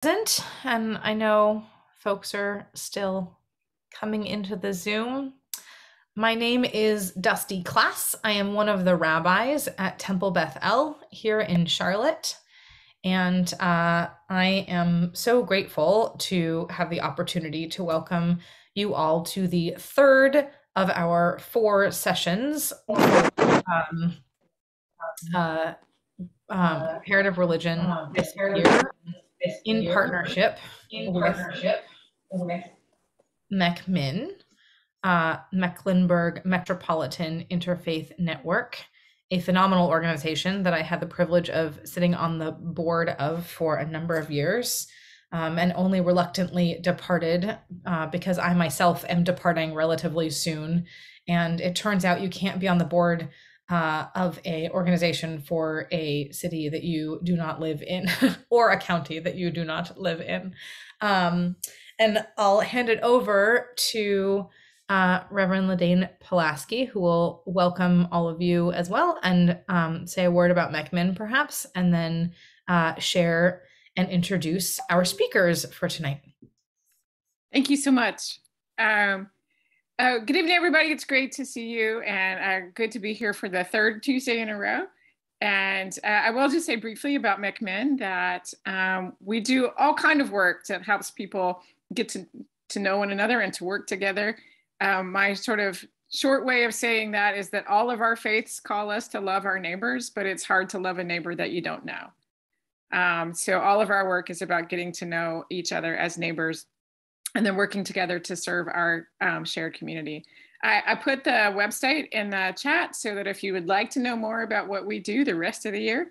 Present, and I know folks are still coming into the Zoom. My name is Dusty Class. I am one of the rabbis at Temple Beth El here in Charlotte. And I am so grateful to have the opportunity to welcome you all to the third of our 4 sessions um, uh, comparative religion this year in partnership with MECMIN, Mecklenburg Metropolitan Interfaith Network, a phenomenal organization that I had the privilege of sitting on the board of for a number of years, and only reluctantly departed because I myself am departing relatively soon. And it turns out you can't be on the board of a organization for a city that you do not live in or a county that you do not live in. And I'll hand it over to Reverend Ladane Pulaski, who will welcome all of you as well and say a word about MECMIN perhaps, and then share and introduce our speakers for tonight. Thank you so much. Good evening, everybody. It's great to see you and good to be here for the third Tuesday in a row. And I will just say briefly about MECMIN that we do all kind of work that helps people get to know one another and to work together. My sort of short way of saying that is that all of our faiths call us to love our neighbors, but it's hard to love a neighbor that you don't know. So all of our work is about getting to know each other as neighbors and then working together to serve our shared community. I put the website in the chat so that if you would like to know more about what we do the rest of the year,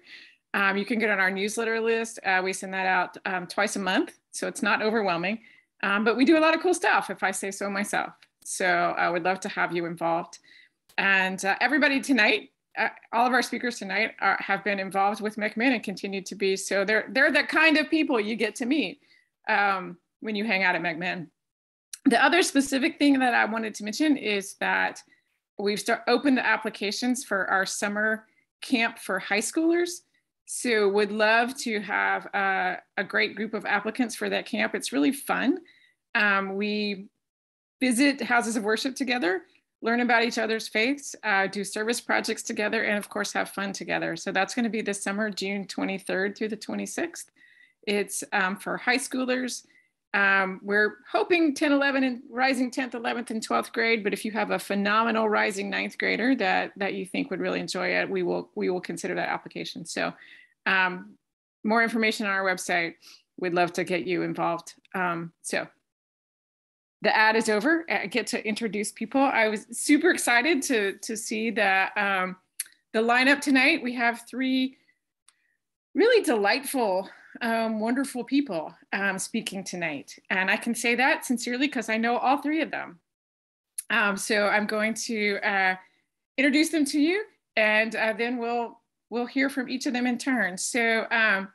you can get on our newsletter list. We send that out twice a month, so it's not overwhelming. But we do a lot of cool stuff, if I say so myself. So I would love to have you involved. And everybody tonight, all of our speakers tonight have been involved with MECMIN and continue to be. So they're the kind of people you get to meet when you hang out at MECMIN. The other specific thing that I wanted to mention is that we've opened the applications for our summer camp for high schoolers. So would love to have a great group of applicants for that camp. It's really fun. We visit houses of worship together, learn about each other's faiths, do service projects together, and of course have fun together. So that's going to be this summer, June 23rd through the 26th. It's for high schoolers. We're hoping 10, 11, and rising 10th, 11th, and 12th grade, but if you have a phenomenal rising 9th grader that you think would really enjoy it, we will consider that application. So more information on our website. We'd love to get you involved. So the ad is over. I get to introduce people. I was super excited to see the lineup tonight. We have 3 really delightful, wonderful people speaking tonight. And I can say that sincerely because I know all 3 of them. So I'm going to introduce them to you, and then we'll hear from each of them in turn. So I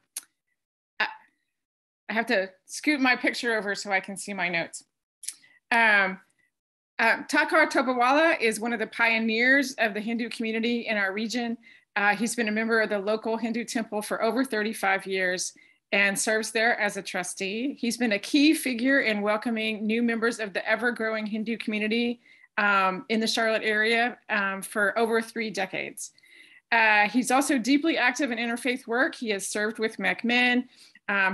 have to scoot my picture over so I can see my notes. Takar Topawala is one of the pioneers of the Hindu community in our region. He's been a member of the local Hindu temple for over 35 years and serves there as a trustee. He's been a key figure in welcoming new members of the ever-growing Hindu community in the Charlotte area for over 3 decades. He's also deeply active in interfaith work. He has served with MECMIN.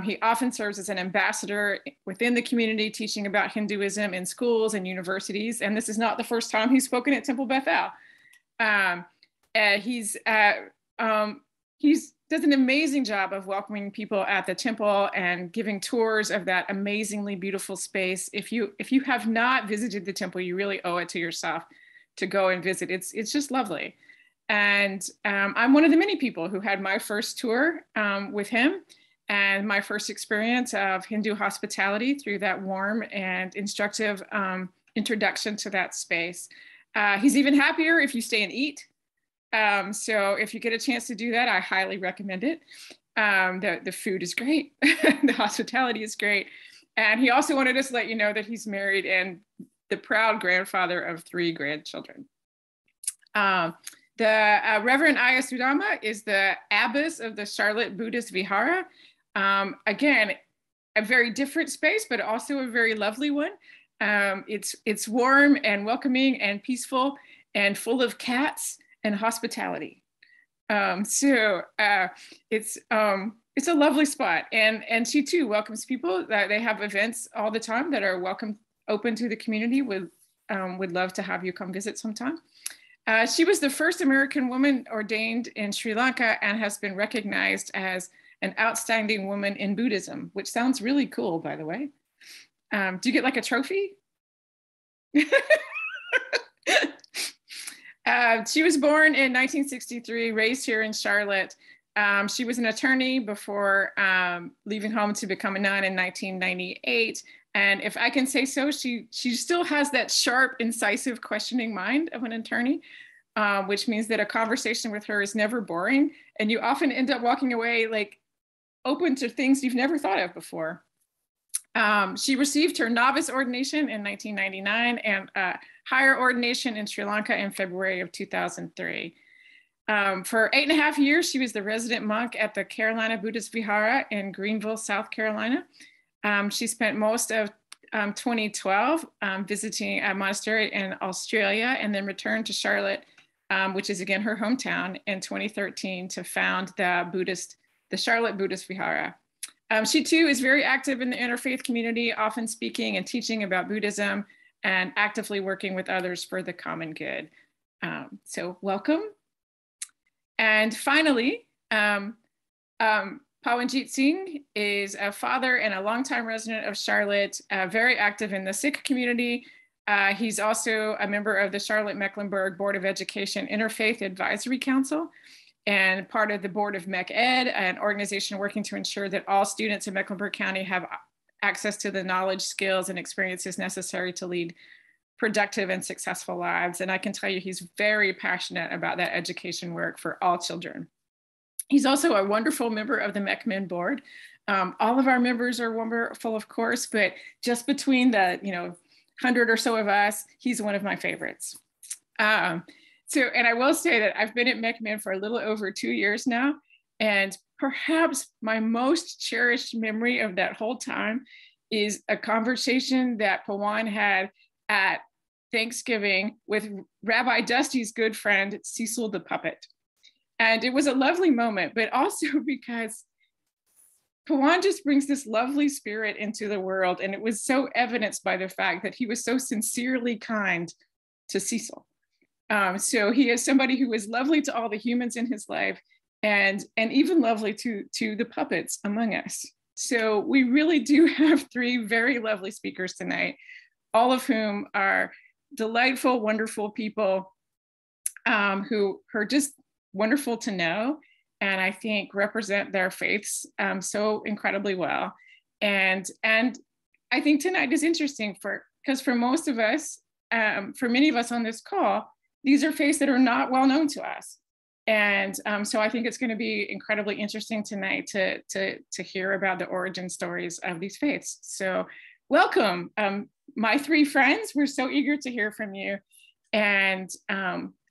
He often serves as an ambassador within the community, teaching about Hinduism in schools and universities. And this is not the first time he's spoken at Temple Beth El. He's does an amazing job of welcoming people at the temple and giving tours of that amazingly beautiful space. If you have not visited the temple, you really owe it to yourself to go and visit. It's just lovely. And I'm one of the many people who had my first tour with him and my first experience of Hindu hospitality through that warm and instructive introduction to that space. He's even happier if you stay and eat. So if you get a chance to do that, I highly recommend it. The food is great. The hospitality is great. And he also wanted us to let you know that he's married and the proud grandfather of 3 grandchildren. The Reverend Aya Sudama is the abbess of the Charlotte Buddhist Vihara. Again, a very different space, but also a very lovely one. It's warm and welcoming and peaceful and full of cats and hospitality. It's a lovely spot, and she too welcomes people. That they have events all the time that are open to the community. Would love to have you come visit sometime. She was the first American woman ordained in Sri Lanka and has been recognized as an outstanding woman in Buddhism, which sounds really cool, by the way. Do you get like a trophy? She was born in 1963, raised here in Charlotte. She was an attorney before leaving home to become a nun in 1998. And if I can say so, she still has that sharp, incisive, questioning mind of an attorney, which means that a conversation with her is never boring. And you often end up walking away like open to things you've never thought of before. She received her novice ordination in 1999 and higher ordination in Sri Lanka in February of 2003. For 8.5 years, she was the resident monk at the Carolina Buddhist Vihara in Greenville, South Carolina. She spent most of 2012 visiting a monastery in Australia and then returned to Charlotte, which is again her hometown, in 2013 to found the Charlotte Buddhist Vihara. She too is very active in the interfaith community, often speaking and teaching about Buddhism and actively working with others for the common good. So welcome. And finally, Pawanjit Singh is a father and a longtime resident of Charlotte, very active in the Sikh community. He's also a member of the Charlotte-Mecklenburg Board of Education Interfaith Advisory Council and part of the board of MECED, an organization working to ensure that all students in Mecklenburg County have access to the knowledge, skills, and experiences necessary to lead productive and successful lives. And I can tell you he's very passionate about that education work for all children. He's also a wonderful member of the MECMEN board. All of our members are wonderful, of course, but just between the 100 or so of us, he's one of my favorites. And I will say that I've been at MECMEN for a little over 2 years now, and perhaps my most cherished memory of that whole time is a conversation that Pawan had at Thanksgiving with Rabbi Dusty's good friend, Cecil the Puppet. And it was a lovely moment, but also because Pawan just brings this lovely spirit into the world. And it was so evidenced by the fact that he was so sincerely kind to Cecil. So he is somebody who is lovely to all the humans in his life and even lovely to the puppets among us. So we really do have 3 very lovely speakers tonight, all of whom are delightful, wonderful people who are just wonderful to know, and I think represent their faiths so incredibly well. And I think tonight is interesting because for most of us, for many of us on this call, these are faiths that are not well known to us. And so I think it's going to be incredibly interesting tonight to hear about the origin stories of these faiths. So welcome, my 3 friends. We're so eager to hear from you. And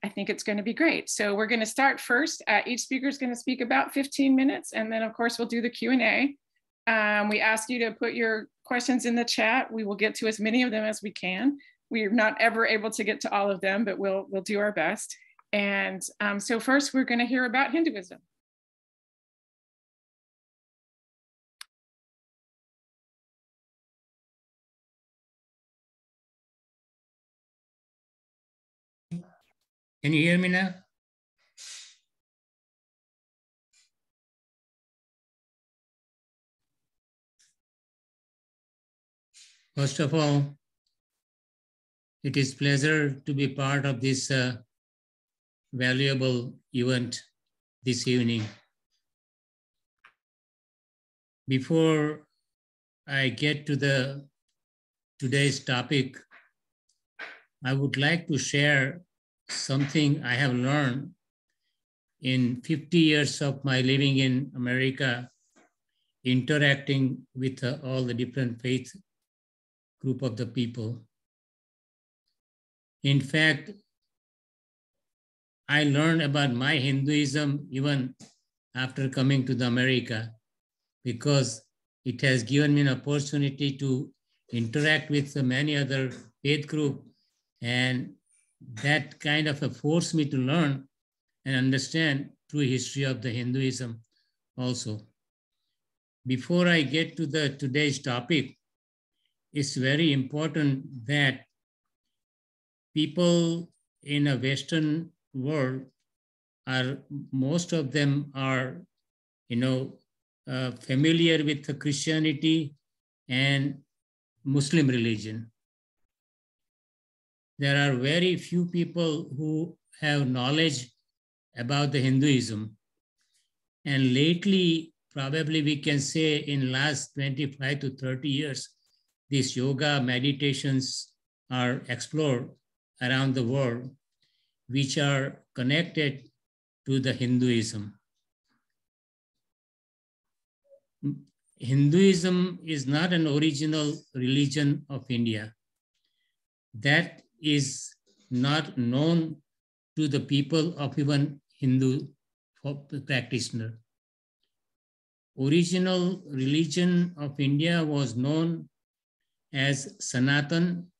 I think it's going to be great. So we're going to start first. Each speaker is going to speak about 15 minutes. And then of course we'll do the Q&A. We ask you to put your questions in the chat. We will get to as many of them as we can. We're not ever able to get to all of them, but we'll do our best. And so first we're going to hear about Hinduism. Can you hear me now? First of all, it is a pleasure to be part of this valuable event this evening. Before I get to today's topic, I would like to share something I have learned in 50 years of my living in America, interacting with all the different faith group of the people. In fact, I learned about my Hinduism even after coming to the America, because It has given me an opportunity to interact with many other faith groups, and that kind of forced me to learn and understand true history of the Hinduism also. Before I get to today's topic, it's very important that people in a Western world most of them are, familiar with Christianity and Muslim religion. There are very few people who have knowledge about the Hinduism. And lately, probably we can say in last 25 to 30 years, these yoga meditations are explored around the world, which are connected to the Hinduism. Hinduism is not an original religion of India. That is not known to the people of even Hindu practitioner. Original religion of India was known as Sanatan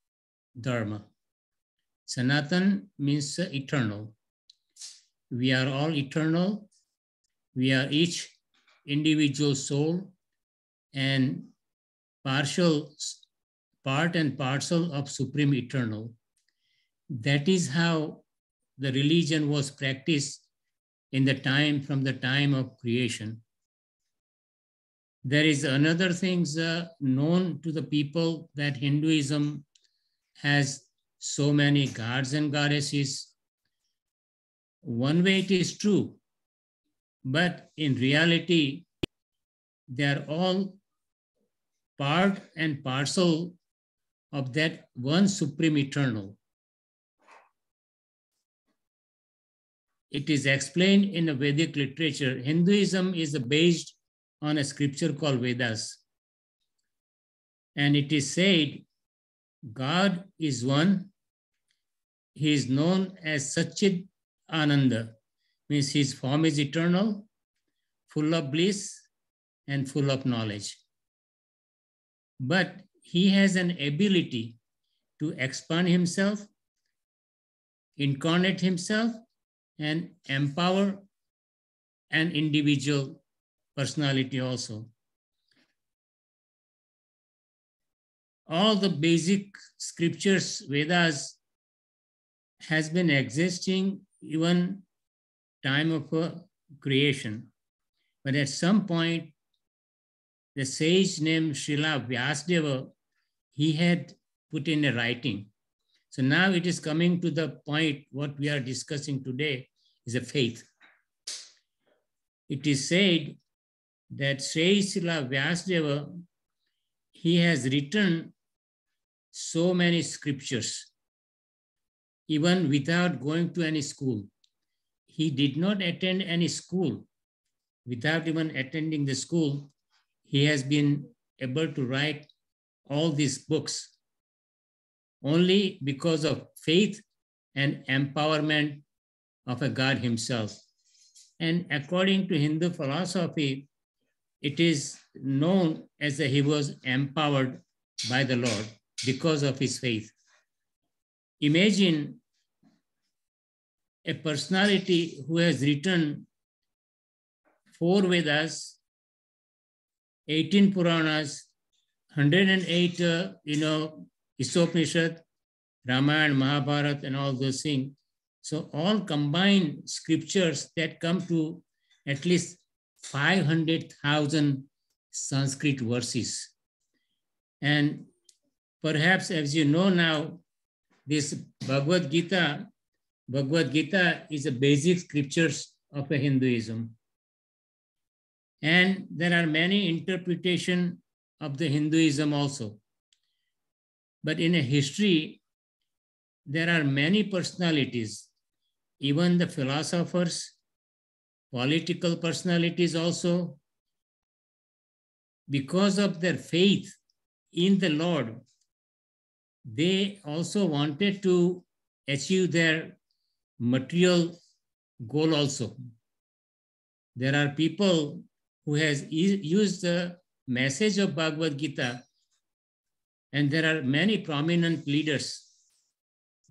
Dharma. Sanatan means eternal. We are all eternal. We are each individual soul and part and parcel of Supreme Eternal. That is how the religion was practiced from the time of creation. There is another thing known to the people, that Hinduism has so many gods and goddesses. One way it is true, but in reality, they are all part and parcel of that one Supreme Eternal. It is explained in a Vedic literature. Hinduism is based on a scripture called Vedas. And it is said, God is one. He is known as Satchid Ananda, means his form is eternal, full of bliss, and full of knowledge. But he has an ability to expand himself, incarnate himself, and empower an individual personality also. All the basic scriptures, Vedas, has been existing even time of creation. But at some point, the sage named Srila Vyasadeva, he had put in a writing. So now it is coming to the point, what we are discussing today is a faith. It is said that Sage Srila Vyasadeva, he has written so many scriptures, even without going to any school. He did not attend any school. Without even attending the school, he has been able to write all these books only because of faith and empowerment of a God himself. And according to Hindu philosophy, it is known as that he was empowered by the Lord because of his faith. Imagine a personality who has written 4 Vedas, 18 Puranas, 108, Isopanishad, Ramayana, Mahabharata, and all those things. So all combined scriptures that come to at least 500,000 Sanskrit verses. And perhaps, as you know now, this Bhagavad Gita is a basic scriptures of a Hinduism. And there are many interpretations of the Hinduism also. But in a history, there are many personalities, even the philosophers, political personalities also, because of their faith in the Lord, they also wanted to achieve their material goal also. There are people who has used the message of Bhagavad Gita, and there are many prominent leaders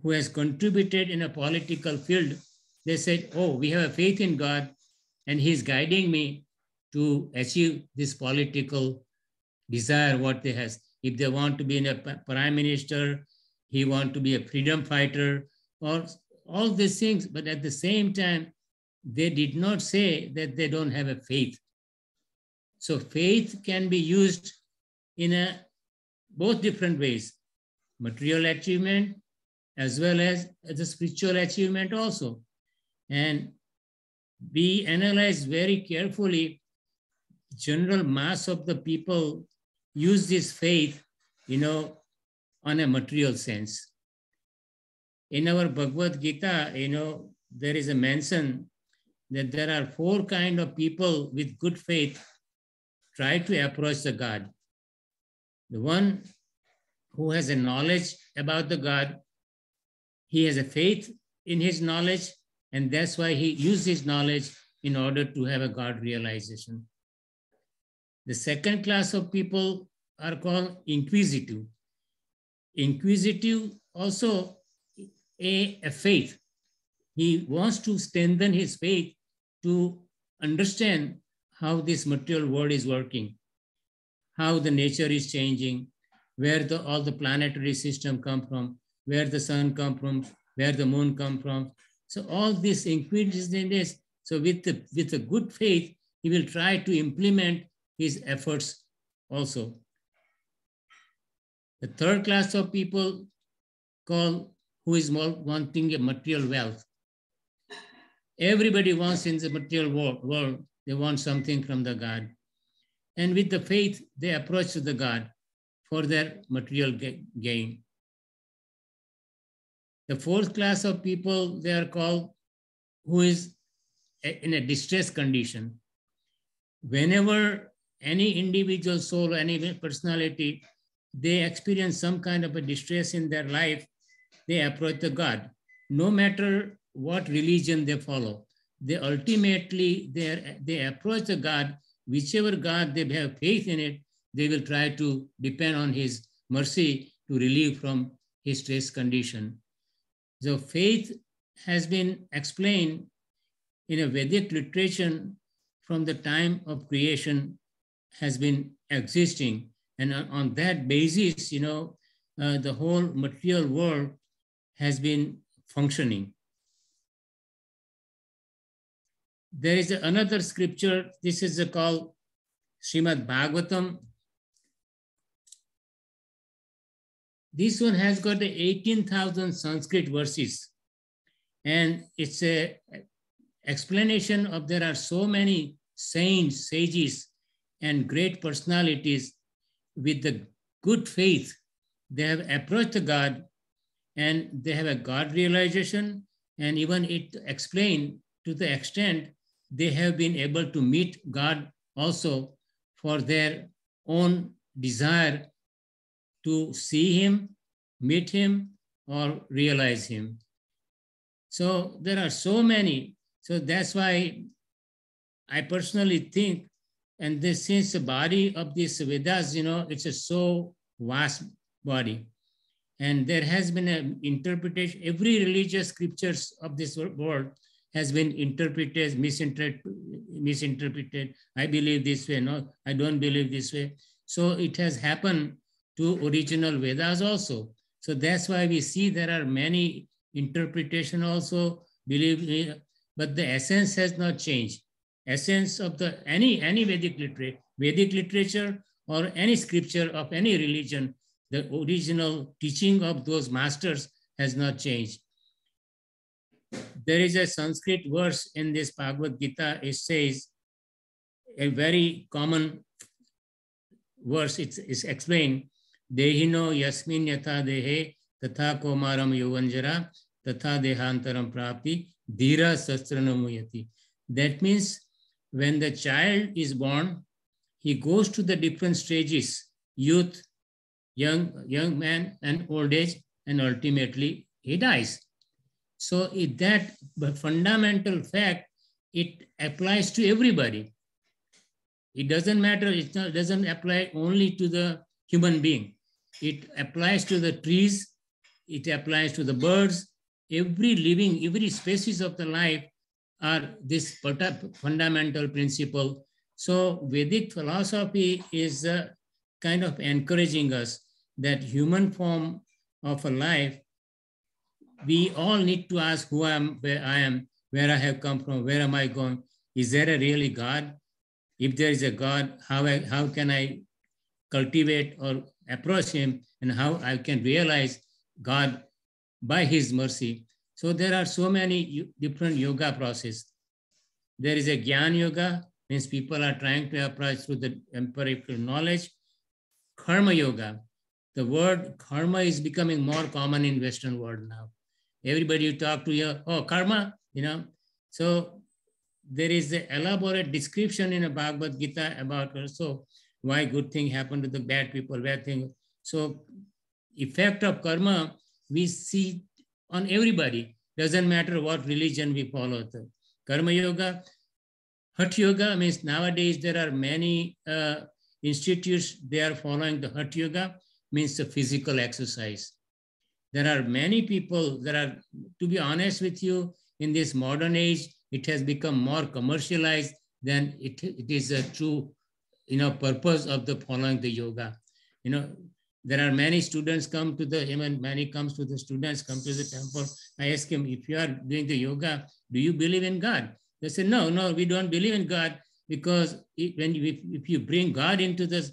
who has contributed in a political field, they said, oh, we have a faith in God and he's guiding me to achieve this political desire, what they have. If they want to be in a prime minister, he want to be a freedom fighter, or all these things, but at the same time, they did not say that they don't have a faith. So faith can be used in both different ways, material achievement as well as the spiritual achievement also. And we analyze very carefully, general mass of the people use this faith, on a material sense. In our Bhagavad Gita, there is a mention that there are 4 kinds of people with good faith try to approach the God. The one who has a knowledge about the God, he has a faith in his knowledge, and that's why he used his knowledge in order to have a God realization. The second class of people are called inquisitive. Inquisitive also a faith. He wants to strengthen his faith to understand how this material world is working, how the nature is changing, where all the planetary system come from, where the sun come from, where the moon come from. So all this inquisitiveness, so with a good faith, he will try to implement his efforts also. The third class of people who is more wanting a material wealth. Everybody wants in the material world, they want something from the God. And with the faith, they approach the God for their material gain. The fourth class of people, they are called who is in a distressed condition. Whenever any individual soul, any personality, they experience some kind of a distress in their life, they approach the God. No matter what religion they follow, they ultimately, they approach the God, whichever God they have faith in it, they will try to depend on his mercy to relieve from his stress condition. So faith has been explained in a Vedic literature from the time of creation has been existing. And on that basis, the whole material world has been functioning. There is another scripture, this is called Srimad Bhagavatam. This one has got 18,000 Sanskrit verses. And it's an explanation of there are so many saints, sages, and great personalities with the good faith. They have approached the God and they have a God realization, and even it explained to the extent they have been able to meet God also for their own desire to see him, meet him, or realize him. So there are so many. So that's why I personally think, and this, since the body of this Vedas, it's a so vast body. And there has been an interpretation, every religious scriptures of this world has been interpreted, misinterpreted. I believe this way, no, I don't believe this way. So it has happened to original Vedas also. So that's why we see there are many interpretation also, believe me, but the essence has not changed. Essence of the any Vedic literature or any scripture of any religion, the original teaching of those masters has not changed. There is a Sanskrit verse in this Bhagavad Gita. It says, a very common verse, it's explained, Dehino yasmin yatha dehe tatha komaram yuvanjara tatha dehantaram prapti dhira sastranamuyati. That means when the child is born, he goes to the different stages, youth, young man, and old age, and ultimately he dies. So that fundamental fact, it applies to everybody. It doesn't matter, it doesn't apply only to the human being. It applies to the trees, it applies to the birds. Every living, every species of the life are this fundamental principle. So Vedic philosophy is kind of encouraging us that human form of a life, we all need to ask who I am, where I have come from, where am I going? Is there a really God? If there is a God, how can I cultivate or approach him, and how I can realize God by his mercy? So there are so many different yoga processes. There is a Gyan Yoga, means people are trying to approach through the empirical knowledge. Karma Yoga, the word karma is becoming more common in Western world now. Everybody you talk to, you, oh, karma, you know. So there is an elaborate description in a Bhagavad Gita about also why good thing happen to the bad people, bad thing. So effect of karma, we see on everybody. Doesn't matter what religion we follow. The Karma Yoga, Hatha Yoga means nowadays there are many institutes, they are following the Hatha Yoga, means the physical exercise. There are many people that are, to be honest with you, in this modern age, it has become more commercialized than it is a true, purpose of the following the yoga. There are many students come to the, even many comes to the students, come to the temple. I ask him, if you are doing the yoga, do you believe in God? They say, no, we don't believe in God, because if you bring God into this,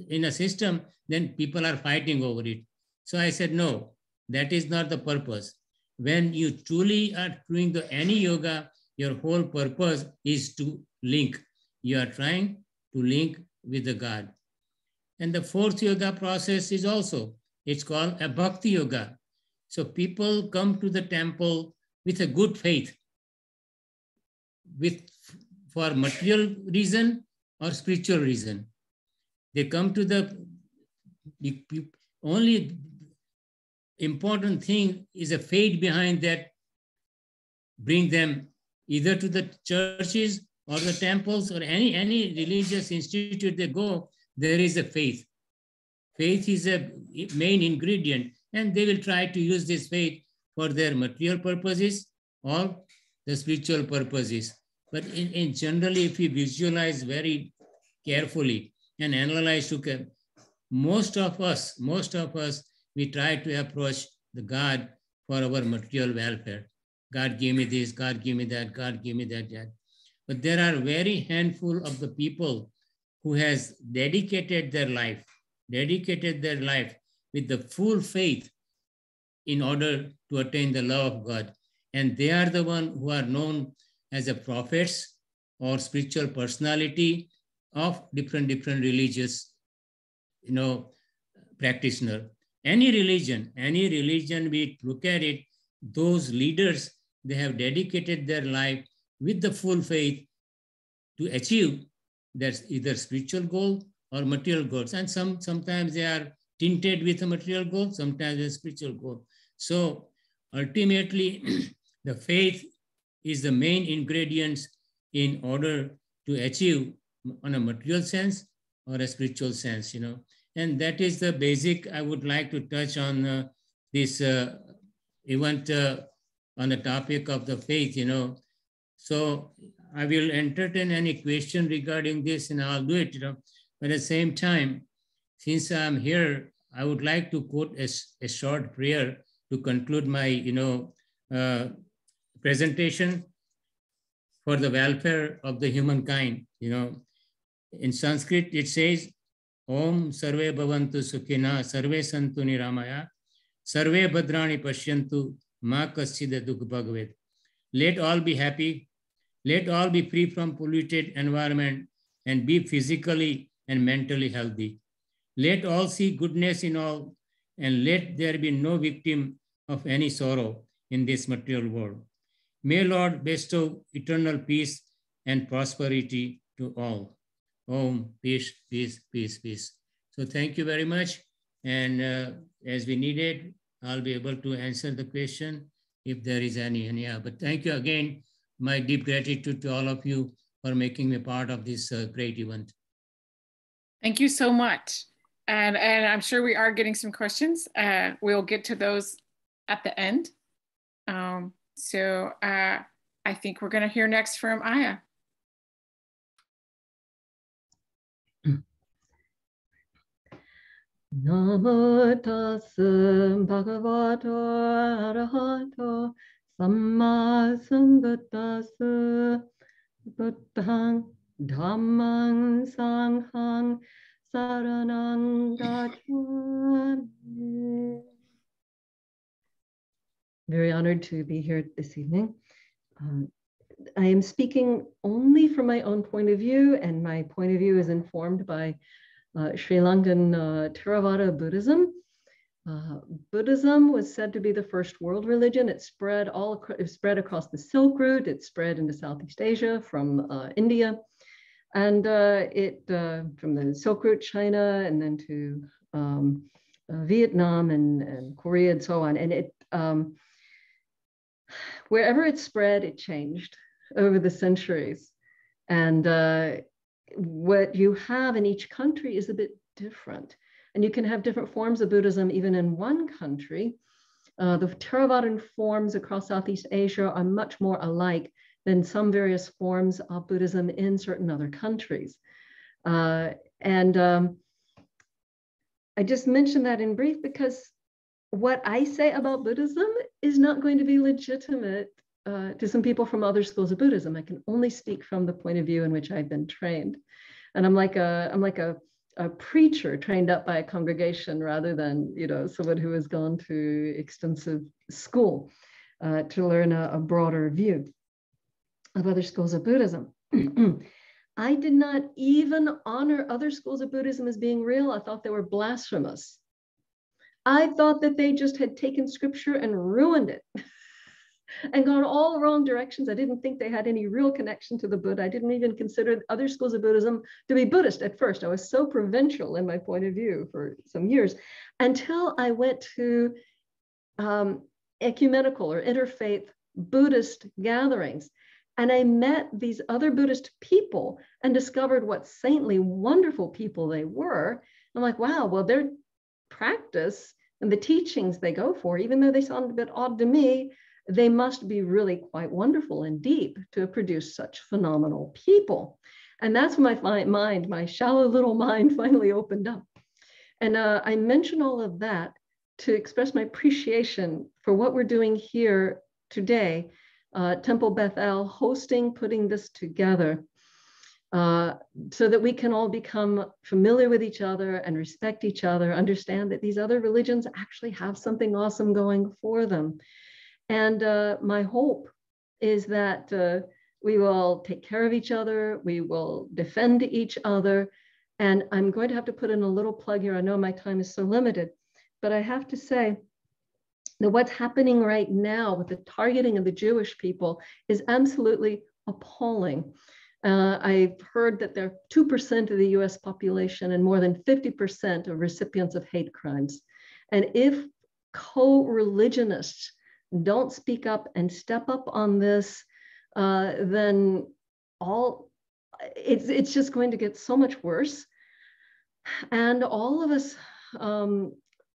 in a system, then people are fighting over it. So I said, no, that is not the purpose. When you truly are doing any yoga, your whole purpose is to link. You are trying to link with the God. And the fourth yoga process is also, it's called a bhakti yoga. So people come to the temple with a good faith, for material reason or spiritual reason. They come to the only important thing is a faith behind that, bring them either to the churches or the temples or any religious institute they go, there is a faith. Faith is a main ingredient, and they will try to use this faith for their material purposes or the spiritual purposes. But in generally, if you visualize very carefully and analyze, most of us, we try to approach the God for our material welfare. God give me this, God give me that, God give me that. But there are very handful of the people who has dedicated their life with the full faith in order to attain the love of God. And they are the ones who are known as a prophets or spiritual personality of different religious, practitioner. Any religion, we look at it, those leaders, they have dedicated their life with the full faith to achieve that's either spiritual goal or material goals. And sometimes they are tinted with a material goal, sometimes a spiritual goal. So ultimately, the faith is the main ingredients in order to achieve on a material sense or a spiritual sense, And that is the basic. I would like to touch on this event on the topic of the faith, So I will entertain any question regarding this, and I'll do it, But at the same time, since I'm here, I would like to quote a short prayer to conclude my, presentation for the welfare of the humankind. In Sanskrit, it says, Om Sarve Bhavantu Sukhina, Sarve Santu Niramaya, Sarve Bhadrani Pashyantu, Ma Kaschid Dukh Bhagavad. Let all be happy, let all be free from polluted environment, and be physically and mentally healthy. Let all see goodness in all, and let there be no victim of any sorrow in this material world. May Lord bestow eternal peace and prosperity to all. Om, peace, peace, peace, peace. So thank you very much. And as we need it, I'll be able to answer the question if there is any. But thank you again. My deep gratitude to all of you for making me part of this great event. Thank you so much. And I'm sure we are getting some questions. We'll get to those at the end. I think we're going to hear next from Aya. Namo tassa bhagavato arahato samma sambuddhassa buddhang dhammang sanghang saranang gacchami. Very honored to be here this evening. I am speaking only from my own point of view, and my point of view is informed by Sri Lankan Theravada Buddhism. Buddhism was said to be the first world religion. It spread across the Silk Route. It spread into Southeast Asia from India, and from the Silk Route, China, and then to Vietnam and Korea and so on. And it wherever it spread, it changed over the centuries. And what you have in each country is a bit different. And you can have different forms of Buddhism even in one country. The Theravadan forms across Southeast Asia are much more alike than some various forms of Buddhism in certain other countries. I just mentioned that in brief because what I say about Buddhism is not going to be legitimate to some people from other schools of Buddhism. I can only speak from the point of view in which I've been trained. And I'm like a preacher trained up by a congregation rather than, someone who has gone to extensive school to learn a broader view of other schools of Buddhism. I did not even honor other schools of Buddhism as being real. I thought they were blasphemous. I thought that they just had taken scripture and ruined it and gone all the wrong directions. I didn't think they had any real connection to the Buddha. I didn't even consider other schools of Buddhism to be Buddhist at first. I was so provincial in my point of view for some years until I went to ecumenical or interfaith Buddhist gatherings. And I met these other Buddhist people and discovered what saintly, wonderful people they were. I'm like, wow, well, their practice and the teachings they go for, even though they sound a bit odd to me, they must be really quite wonderful and deep to have produced such phenomenal people. And that's when my shallow little mind finally opened up. And I mention all of that to express my appreciation for what we're doing here today, Temple Beth El hosting, putting this together so that we can all become familiar with each other and respect each other, understand that these other religions actually have something awesome going for them. And my hope is that we will take care of each other, we will defend each other. And I'm going to have to put in a little plug here. I know my time is so limited, but I have to say that what's happening right now with the targeting of the Jewish people is absolutely appalling. I've heard that there are 2% of the US population and more than 50% of recipients of hate crimes. And if co-religionists don't speak up and step up on this, then it's just going to get so much worse. And all of us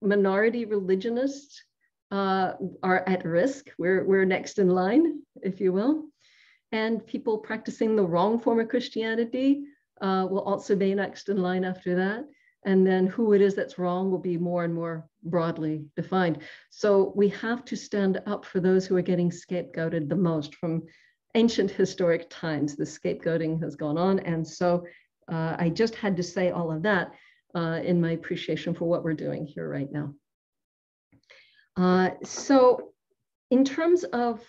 minority religionists are at risk. We're next in line, if you will. And people practicing the wrong form of Christianity will also be next in line after that. And then who it is that's wrong will be more and more broadly defined. So we have to stand up for those who are getting scapegoated the most. From ancient historic times, the scapegoating has gone on. And so I just had to say all of that in my appreciation for what we're doing here right now. So in terms of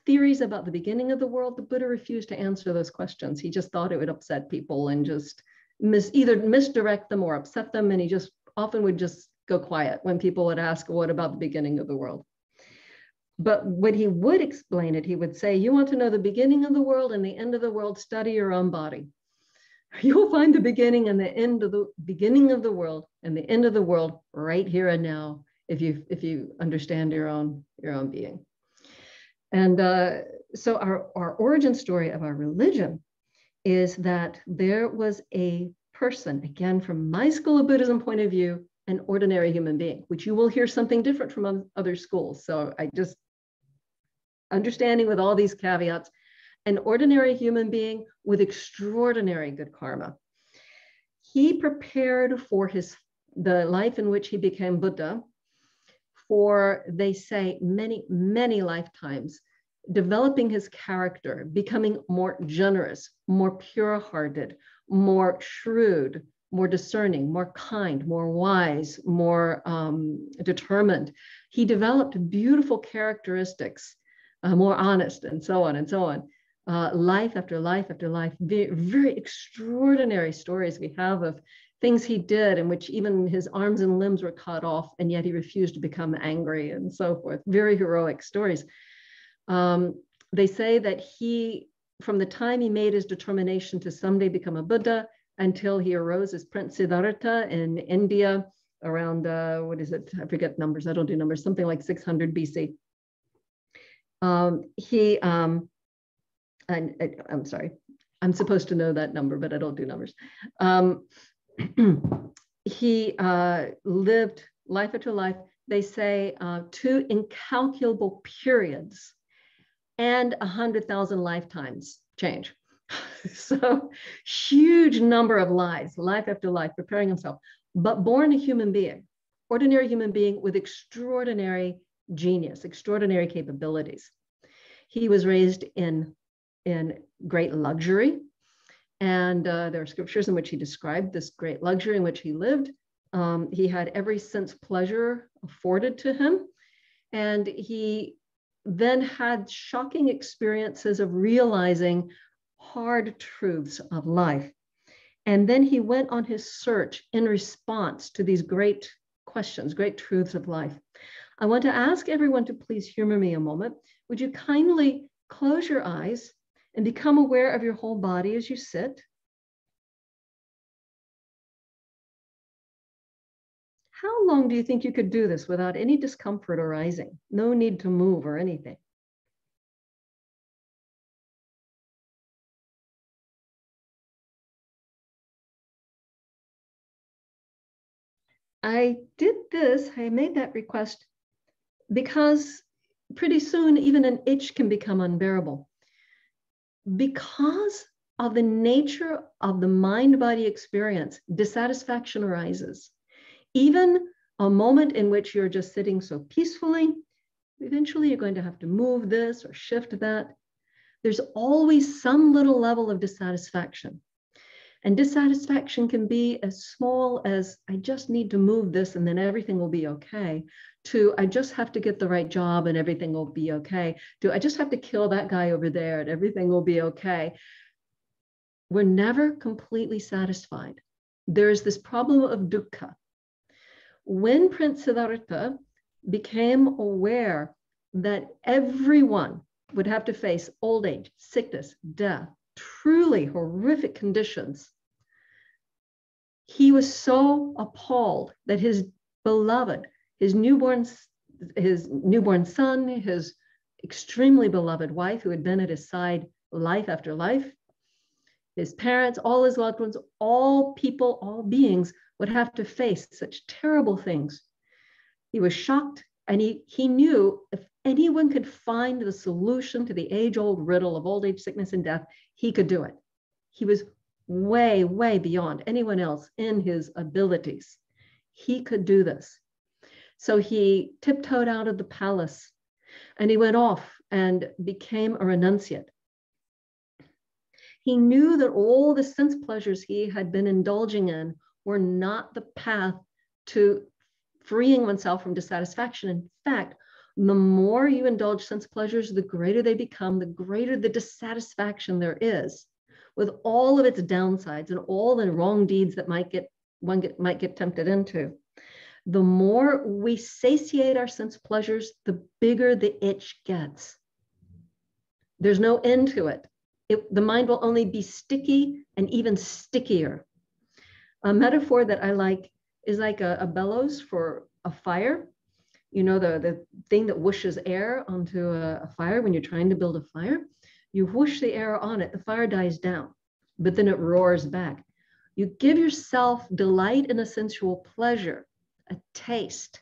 theories about the beginning of the world, the Buddha refused to answer those questions. He just thought it would upset people and just either misdirect them or upset them. And he just often would just go quiet when people would ask, what about the beginning of the world? But when he would explain it, he would say, you want to know the beginning of the world and the end of the world, study your own body. You'll find the beginning and the end of the beginning of the world and the end of the world right here and now, if you understand your own being. And so our origin story of our religion is that there was a person, again, from my school of Buddhism point of view, an ordinary human being, which you will hear something different from other schools. So I just understanding with all these caveats, an ordinary human being with extraordinary good karma. He prepared for the life in which he became Buddha for, they say, many, many lifetimes, developing his character, becoming more generous, more pure-hearted, more shrewd, more discerning, more kind, more wise, more determined. He developed beautiful characteristics, more honest, and so on and so on. Life after life after life, very, very extraordinary stories we have of things he did in which even his arms and limbs were cut off, and yet he refused to become angry and so forth. Very heroic stories. They say that he, from the time he made his determination to someday become a Buddha until he arose as Prince Siddhartha in India around, what is it? I forget numbers. I don't do numbers, something like 600 BC. I'm sorry, I'm supposed to know that number, but I don't do numbers. He lived life after life, they say, 2 incalculable periods and 100,000 lifetimes change. So huge number of lives, life after life, preparing himself, but born a human being, ordinary human being with extraordinary genius, extraordinary capabilities. He was raised in great luxury. And there are scriptures in which he described this great luxury in which he lived. He had every sense pleasure afforded to him. And he then had shocking experiences of realizing hard truths of life. And then he went on his search in response to these great questions, great truths of life. I want to ask everyone to please humor me a moment. Would you kindly close your eyes and become aware of your whole body as you sit? How long do you think you could do this without any discomfort arising? No need to move or anything. I did this, I made that request because pretty soon even an itch can become unbearable. Because of the nature of the mind-body experience, dissatisfaction arises. Even a moment in which you're just sitting so peacefully, eventually you're going to have to move this or shift that. There's always some little level of dissatisfaction. And dissatisfaction can be as small as, I just need to move this and then everything will be okay, to I just have to get the right job and everything will be okay, to I just have to kill that guy over there and everything will be okay. We're never completely satisfied. There's this problem of dukkha. When Prince Siddhartha became aware that everyone would have to face old age, sickness, death, truly horrific conditions, he was so appalled that his beloved, his newborn son, his extremely beloved wife who had been at his side life after life, his parents, all his loved ones, all people, all beings would have to face such terrible things. He was shocked, and he knew if anyone could find the solution to the age-old riddle of old age, sickness, and death, he could do it. He was way, way beyond anyone else in his abilities. He could do this. So he tiptoed out of the palace and he went off and became a renunciate. He knew that all the sense pleasures he had been indulging in were not the path to freeing oneself from dissatisfaction. In fact, the more you indulge sense pleasures, the greater they become, the greater the dissatisfaction there is, with all of its downsides and all the wrong deeds that one might get tempted into. The more we satiate our sense pleasures, the bigger the itch gets. There's no end to it. The mind will only be sticky and even stickier. A metaphor that I like is like a bellows for a fire. You know, the thing that whooshes air onto a fire when you're trying to build a fire. You whoosh the air on it, the fire dies down. but then it roars back. You give yourself delight in a sensual pleasure, a taste,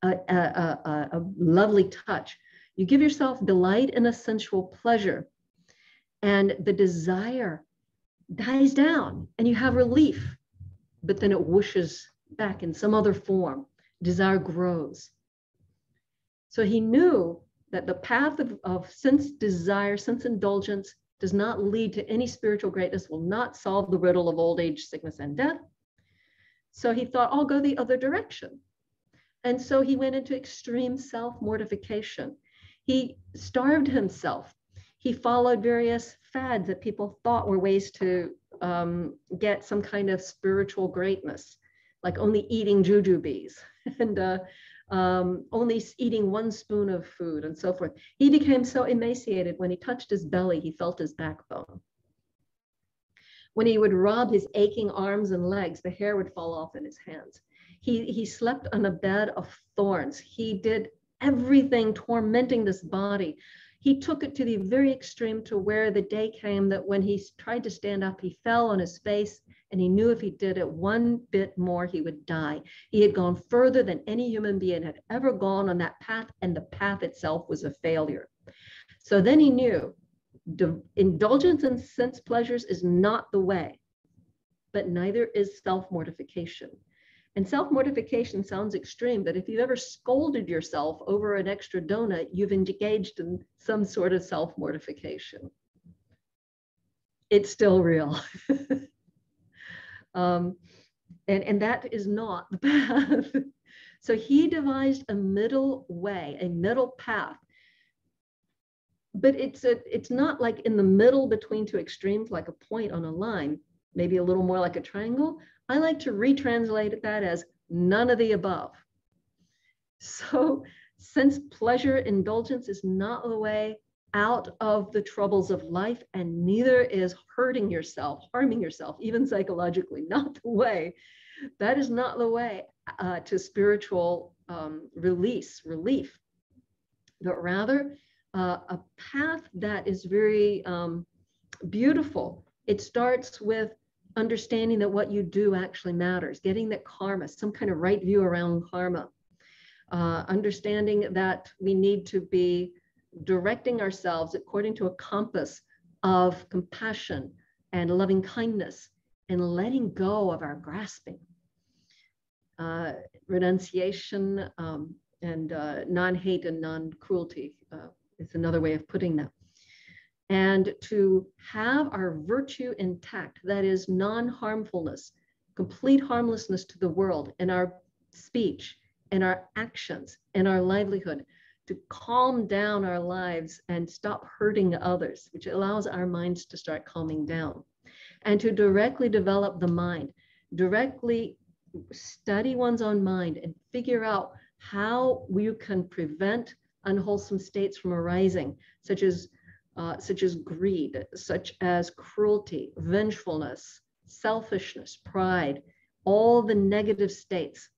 a lovely touch. You give yourself delight in a sensual pleasure, and the desire dies down and you have relief, but then it whooshes back in some other form. Desire grows. So he knew that the path of sense desire, sense indulgence, does not lead to any spiritual greatness, will not solve the riddle of old age, sickness, and death. So he thought, I'll go the other direction. And so he went into extreme self-mortification. He starved himself. He followed various fads that people thought were ways to get some kind of spiritual greatness, like only eating jujubes and only eating 1 spoon of food and so forth. He became so emaciated when he touched his belly, he felt his backbone. When he would rub his aching arms and legs, the hair would fall off in his hands. He slept on a bed of thorns. He did everything tormenting this body. He took it to the very extreme, to where the day came that when he tried to stand up, he fell on his face, and he knew if he did it one bit more, he would die. He had gone further than any human being had ever gone on that path, and the path itself was a failure. So then he knew indulgence in sense pleasures is not the way, but neither is self-mortification. And self-mortification sounds extreme, but if you've ever scolded yourself over an extra donut, you've engaged in some sort of self-mortification. It's still real. And that is not the path. So he devised a middle way, a middle path. But it's not like in the middle between two extremes, like a point on a line, maybe a little more like a triangle. I like to retranslate that as none of the above. So since pleasure indulgence is not the way out of the troubles of life, and neither is hurting yourself, harming yourself, even psychologically, not the way. That is not the way to spiritual relief, but rather a path that is very beautiful. It starts with understanding that what you do actually matters, getting that karma, some kind of right view around karma, understanding that we need to be directing ourselves according to a compass of compassion and loving kindness, and letting go of our grasping. Renunciation and non-hate and non-cruelty is another way of putting that. And to have our virtue intact, that is non-harmfulness, complete harmlessness to the world in our speech, in our actions, in our livelihood, to calm down our lives and stop hurting others, which allows our minds to start calming down. And to directly develop the mind, directly study one's own mind and figure out how you can prevent unwholesome states from arising, such as greed, such as cruelty, vengefulness, selfishness, pride, all the negative states,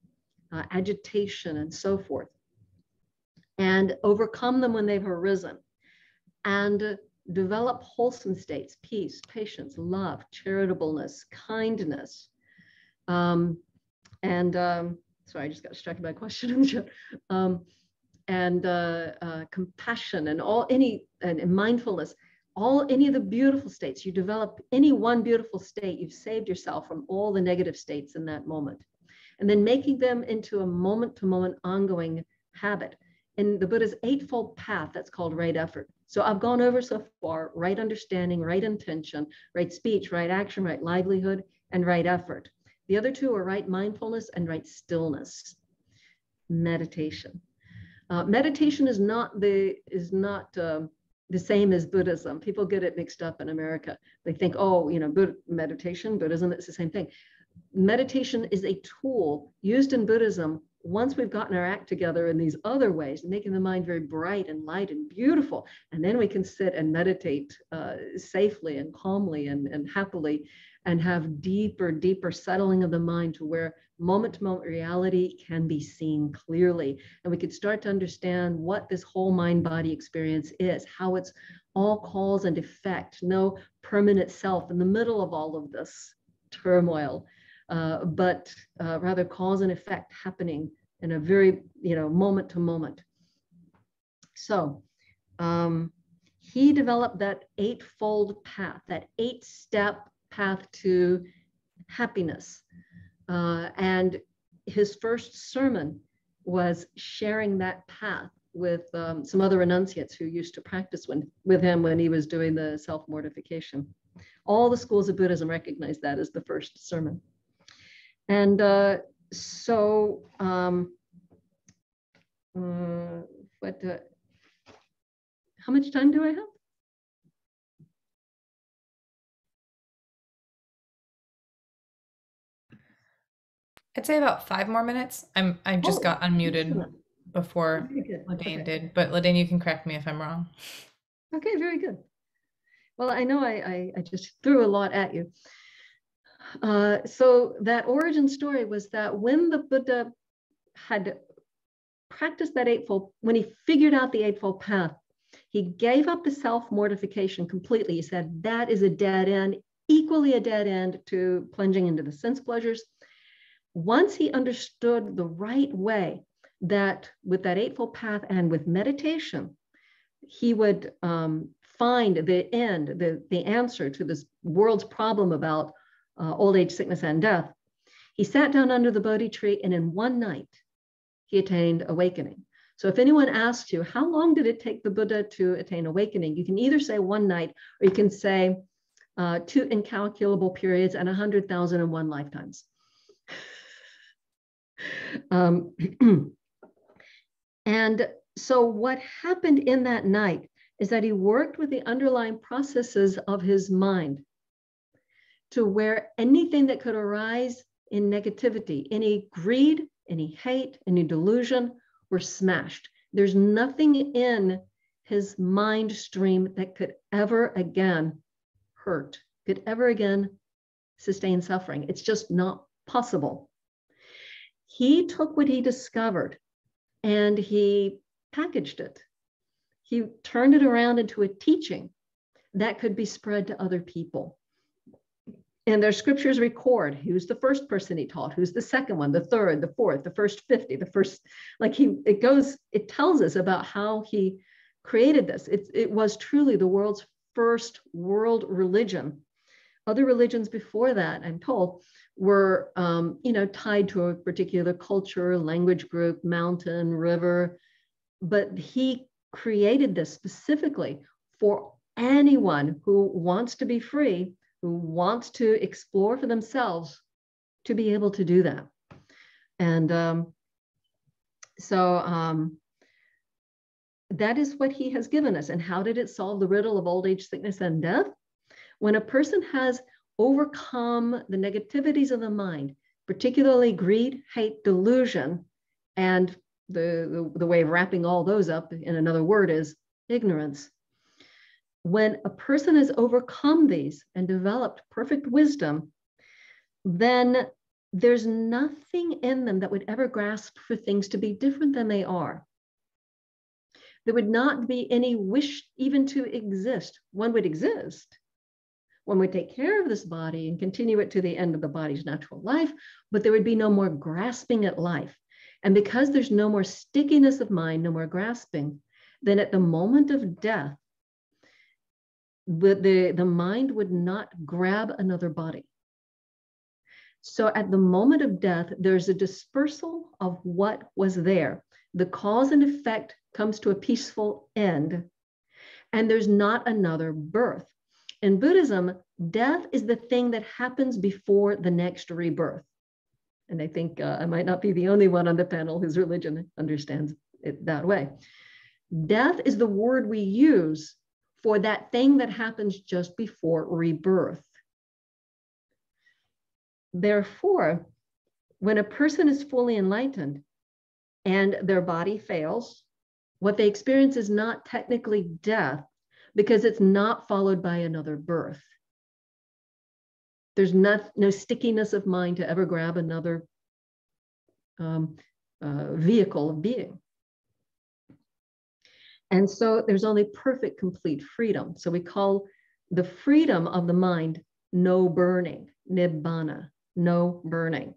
agitation, and so forth, and overcome them when they've arisen, and develop wholesome states, peace, patience, love, charitableness, kindness, sorry, I just got distracted by a question in the chat. Compassion and and mindfulness, any of the beautiful states. You develop any one beautiful state, you've saved yourself from all the negative states in that moment. And then making them into a moment-to-moment ongoing habit. In the Buddha's Eightfold Path, that's called right effort. So I've gone over so far: right understanding, right intention, right speech, right action, right livelihood, and right effort. The other two are right mindfulness and right stillness. Meditation. Meditation is not the same as Buddhism. People get it mixed up in America. They think, oh, meditation, Buddhism, it's the same thing. Meditation is a tool used in Buddhism once we've gotten our act together in these other ways, making the mind very bright and light and beautiful. And then we can sit and meditate safely and calmly and happily, and have deeper settling of the mind to where moment-to-moment reality can be seen clearly. And we could start to understand what this whole mind-body experience is, how it's all cause and effect, no permanent self in the middle of all of this turmoil, but rather cause and effect happening in a very, moment to moment. So he developed that eightfold path, that 8-step path to happiness. And his first sermon was sharing that path with some other renunciates who used to practice with him when he was doing the self-mortification. All the schools of Buddhism recognize that as the first sermon. And how much time do I have? I'd say about 5 more minutes. I just got unmuted excellent. before Ladane did, but Ladane, you can correct me if I'm wrong. Okay, very good. Well, I know I just threw a lot at you. So that origin story was that when the Buddha had practiced that eightfold, when he figured out the eightfold path, he gave up the self-mortification completely. He said that is a dead end, equally a dead end to plunging into the sense pleasures. Once he understood the right way that with that eightfold path and with meditation, he would find the end, the answer to this world's problem about old age, sickness, and death, he sat down under the Bodhi tree, and in one night, he attained awakening. So if anyone asks you, how long did it take the Buddha to attain awakening? You can either say one night, or you can say 2 incalculable periods and 100,001 lifetimes. And so what happened in that night is that he worked with the underlying processes of his mind to where anything that could arise in negativity, any greed, any hate, any delusion, were smashed. There's nothing in his mind stream that could ever again hurt, could ever again sustain suffering. It's just not possible. He took what he discovered and he packaged it. He turned it around into a teaching that could be spread to other people. And their scriptures record who's the first person he taught, who's the second one, the third, the fourth, the first 50, the first, it tells us about how he created this. It was truly the world's first world religion. Other religions before that, I'm told, were tied to a particular culture, language group, mountain, river, but he created this specifically for anyone who wants to be free, who wants to explore for themselves, to be able to do that. And that is what he has given us. And how did it solve the riddle of old age, sickness, and death? When a person has overcome the negativities of the mind, particularly greed, hate, delusion, and the way of wrapping all those up in another word is ignorance. When a person has overcome these and developed perfect wisdom, then there's nothing in them that would ever grasp for things to be different than they are. There would not be any wish even to exist. One would exist. One would take care of this body and continue it to the end of the body's natural life, but there would be no more grasping at life. And because there's no more stickiness of mind, no more grasping, then at the moment of death, the mind would not grab another body. So at the moment of death, there's a dispersal of what was there. The cause and effect comes to a peaceful end, and there's not another birth. In Buddhism, death is the thing that happens before the next rebirth. And I think I might not be the only one on the panel whose religion understands it that way. Death is the word we use for that thing that happens just before rebirth. Therefore, when a person is fully enlightened and their body fails, what they experience is not technically death, because it's not followed by another birth. There's no stickiness of mind to ever grab another vehicle of being. And so there's only perfect, complete freedom. So we call the freedom of the mind no burning, nibbana, no burning.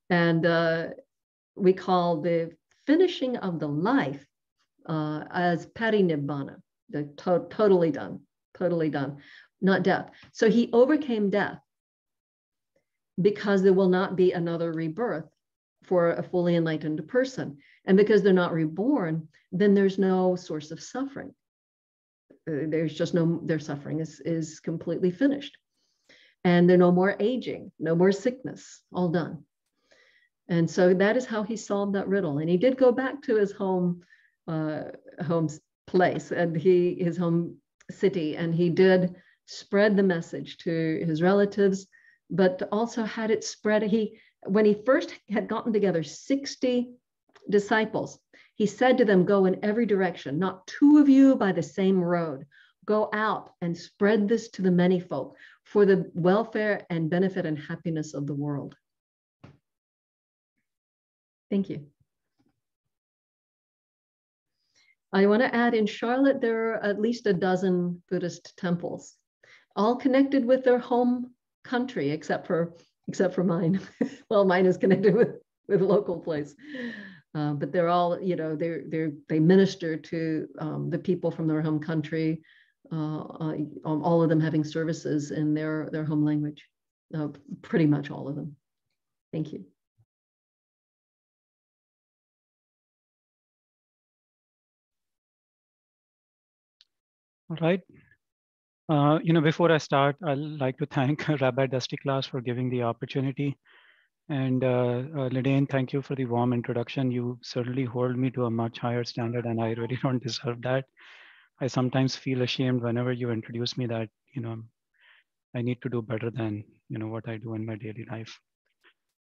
And we call the finishing of the life as parinibbana, the totally done, not death. So he overcame death because there will not be another rebirth for a fully enlightened person. And because they're not reborn, then there's no source of suffering. There's just no, their suffering is completely finished. And there's no more aging, no more sickness, all done. And so that is how he solved that riddle. And he did go back to his home place and his home city, and he did spread the message to his relatives, but also had it spread. When he first had gotten together 60 disciples, he said to them, go in every direction, not two of you by the same road. Go out and spread this to the many folk for the welfare and benefit and happiness of the world. Thank you. I want to add, in Charlotte, there are at least a dozen Buddhist temples, all connected with their home country, except for mine. Well, mine is connected with a local place. But they're all, they minister to the people from their home country, all of them having services in their home language, pretty much all of them. Thank you. All right. Before I start, I'd like to thank Rabbi Dusty Class for giving the opportunity. And Lidiane, thank you for the warm introduction. You certainly hold me to a much higher standard, and I really don't deserve that. I sometimes feel ashamed whenever you introduce me that, I need to do better than, what I do in my daily life.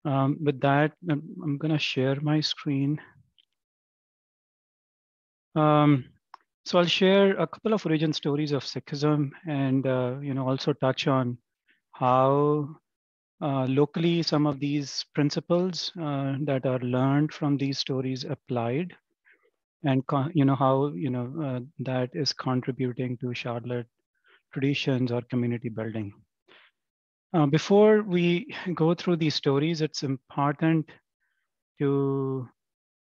With that, I'm gonna share my screen. So I'll share a couple of origin stories of Sikhism and, also touch on how locally some of these principles that are learned from these stories applied, and how that is contributing to Charlotte traditions or community building. Before we go through these stories, it's important to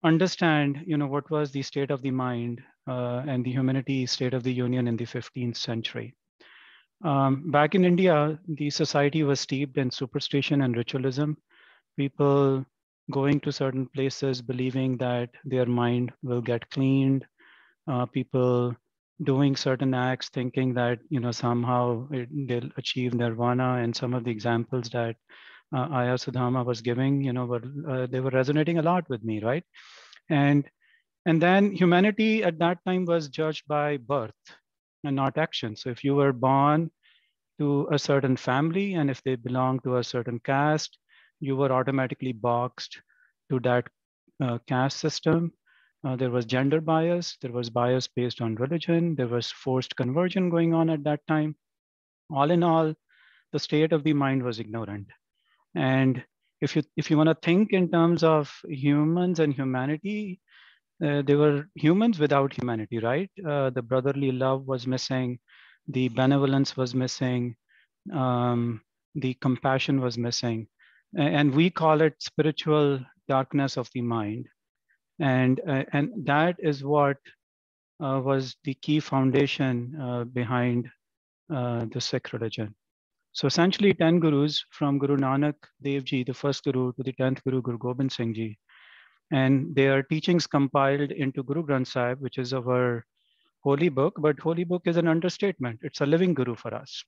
understand what was the state of the mind and the humanity state of the union in the 15th century. Back in India, the society was steeped in superstition and ritualism. People going to certain places believing that their mind will get cleaned. People doing certain acts thinking that somehow they'll achieve nirvana. And some of the examples that Aya Sudhama was giving, they were resonating a lot with me, right? And then humanity at that time was judged by birth and not action. So if you were born to a certain family and if they belonged to a certain caste, you were automatically boxed to that caste system. There was gender bias, there was bias based on religion, there was forced conversion going on at that time. All in all, the state of the mind was ignorant. And if you want to think in terms of humans and humanity, they were humans without humanity, right? The brotherly love was missing, the benevolence was missing, the compassion was missing. And we call it spiritual darkness of the mind. And that is what was the key foundation behind the Sikh religion. So essentially 10 gurus from Guru Nanak Dev Ji, the first guru, to the 10th guru, Guru Gobind Singh Ji. And their teachings compiled into Guru Granth Sahib, which is our holy book, but holy book is an understatement. It's a living guru for us.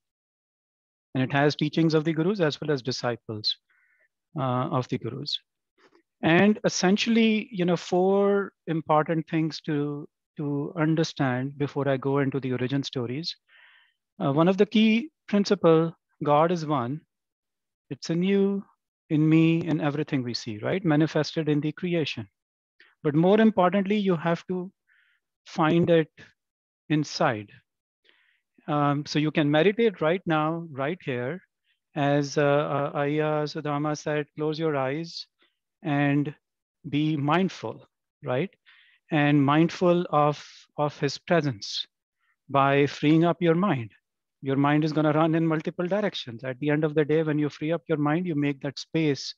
And it has teachings of the gurus as well as disciples of the gurus. And essentially, 4 important things to understand before I go into the origin stories. One of the key principles, God is one. It's in you, in me, in everything we see, right? Manifested in the creation. But more importantly, you have to find it inside. So you can meditate right now, right here. As Aya Sudhama said, close your eyes and be mindful, right? And mindful of his presence by freeing up your mind. Your mind is going to run in multiple directions. At the end of the day, when you free up your mind, you make that space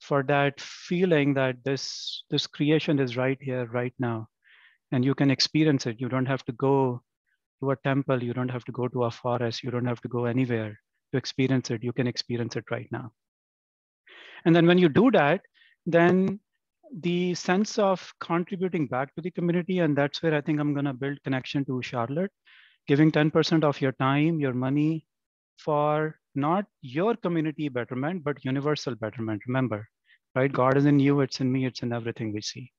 for that feeling that this creation is right here, right now, and you can experience it. You don't have to go to a temple. You don't have to go to a forest. You don't have to go anywhere to experience it. You can experience it right now. And then when you do that, then the sense of contributing back to the community, and that's where I think I'm going to build connection to Charlotte, giving 10% of your time, your money for not your community betterment, but universal betterment. Remember, right? God is in you, it's in me, it's in everything we see.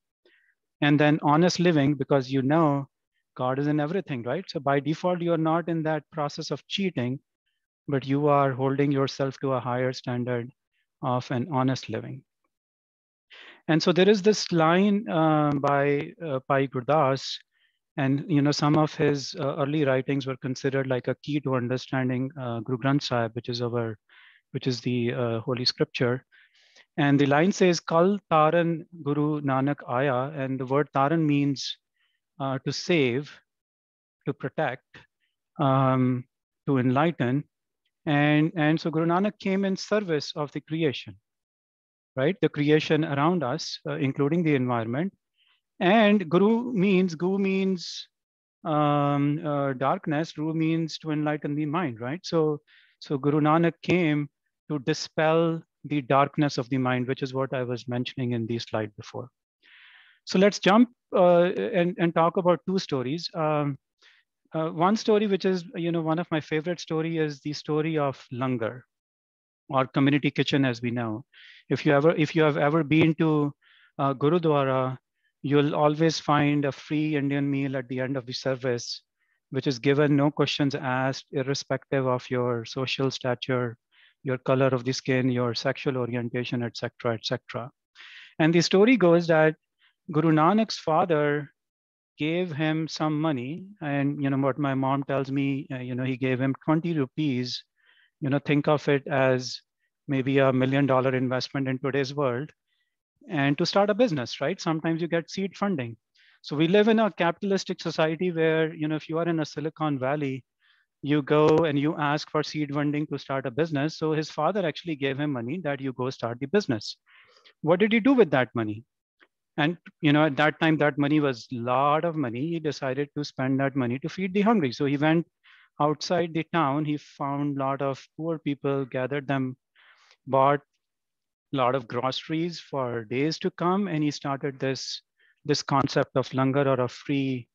And then honest living, because you know God is in everything, right? So by default, you're not in that process of cheating, but you are holding yourself to a higher standard of an honest living. And so there is this line by Bhai Gurdas, and some of his early writings were considered like a key to understanding Guru Granth Sahib, which is the Holy Scripture. And the line says, "Kal Taran Guru Nanak Aya," and the word Taran means to save, to protect, to enlighten, and so Guru Nanak came in service of the creation, right? The creation around us, including the environment. And Guru means darkness. Ru means to enlighten the mind, right? So Guru Nanak came to dispel the darkness of the mind, which is what I was mentioning in the slide before. So let's jump and talk about two stories. One story, which is one of my favorite story, is the story of Langar, or community kitchen, as we know. If you have ever been to Gurudwara, you'll always find a free Indian meal at the end of the service, which is given, no questions asked, irrespective of your social stature, your color of the skin, your sexual orientation, etc., etc. And the story goes that Guru Nanak's father gave him some money, and what my mom tells me, he gave him 20 rupees. Think of it as maybe $1 million investment in today's world, and to start a business, right? Sometimes you get seed funding. So we live in a capitalistic society where, if you are in a Silicon Valley, you go and you ask for seed funding to start a business. So his father actually gave him money that you go start the business. What did he do with that money? And at that time, that money was a lot of money. He decided to spend that money to feed the hungry. So he went outside the town. He found a lot of poor people, gathered them, bought a lot of groceries for days to come, and he started this concept of langar, or a free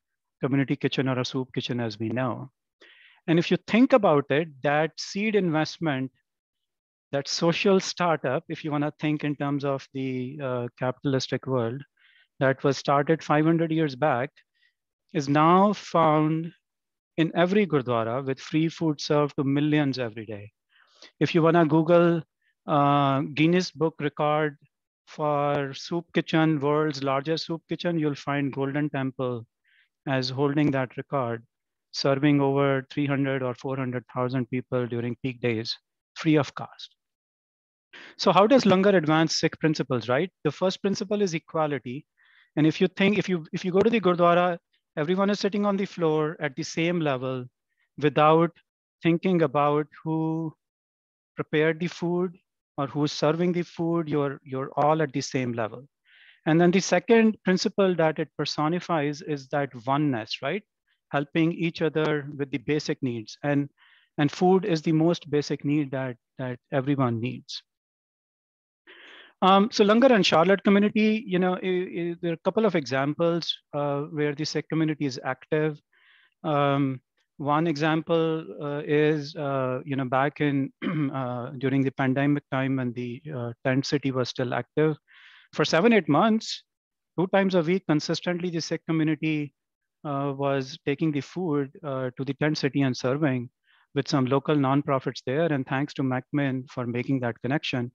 community kitchen, or a soup kitchen, as we know. And if you think about it, that seed investment, that social startup, if you want to think in terms of the capitalistic world, that was started 500 years back, is now found in every Gurdwara, with free food served to millions every day. If you want to Google Guinness Book record for soup kitchen, world's largest soup kitchen, you'll find Golden Temple as holding that record, serving over 300 or 400,000 people during peak days, free of cost. So how does Langar advance Sikh principles, right? The first principle is equality. And if you go to the Gurdwara, everyone is sitting on the floor at the same level without thinking about who prepared the food or who's serving the food. You're all at the same level. And then the second principle that it personifies is that oneness, right? Helping each other with the basic needs. And food is the most basic need that everyone needs. So Langar and Charlotte community, there are a couple of examples where the Sikh community is active. One example is, back in during the pandemic time, when the tent city was still active, for 7-8 months, 2 times a week, consistently, the Sikh community was taking the food to the tent city and serving with some local nonprofits there. And thanks to MacMin for making that connection.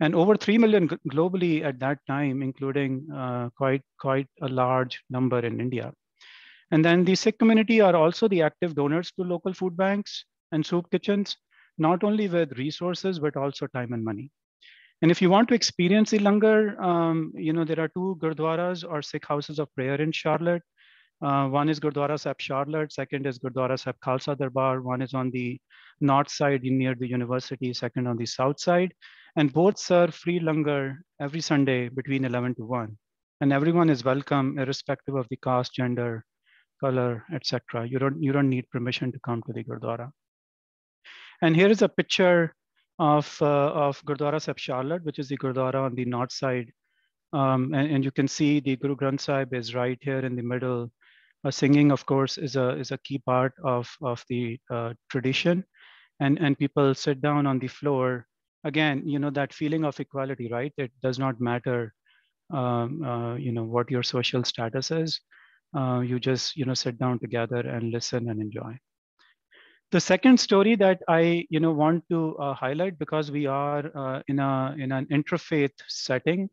And over 3 million globally at that time, including quite a large number in India. And then the Sikh community are also the active donors to local food banks and soup kitchens, not only with resources, but also time and money. And if you want to experience the langar, there are 2 gurdwaras or Sikh houses of prayer in Charlotte. One is Gurdwara Sahib Charlotte, second is Gurdwara Sahib Khalsa Darbar. One is on the north side near the university, second on the south side. And both serve free langar every Sunday between 11 to 1. And everyone is welcome, irrespective of the caste, gender, color, etc. You don't need permission to come to the Gurdwara. And here is a picture of Gurdwara Sahib Charlotte, which is the Gurdwara on the north side. And you can see the Guru Granth Sahib is right here in the middle. Singing, of course, is a key part of the tradition, and people sit down on the floor. Again, that feeling of equality, right? It does not matter, what your social status is. You just, sit down together and listen and enjoy. The second story that I, want to highlight, because we are in an interfaith setting,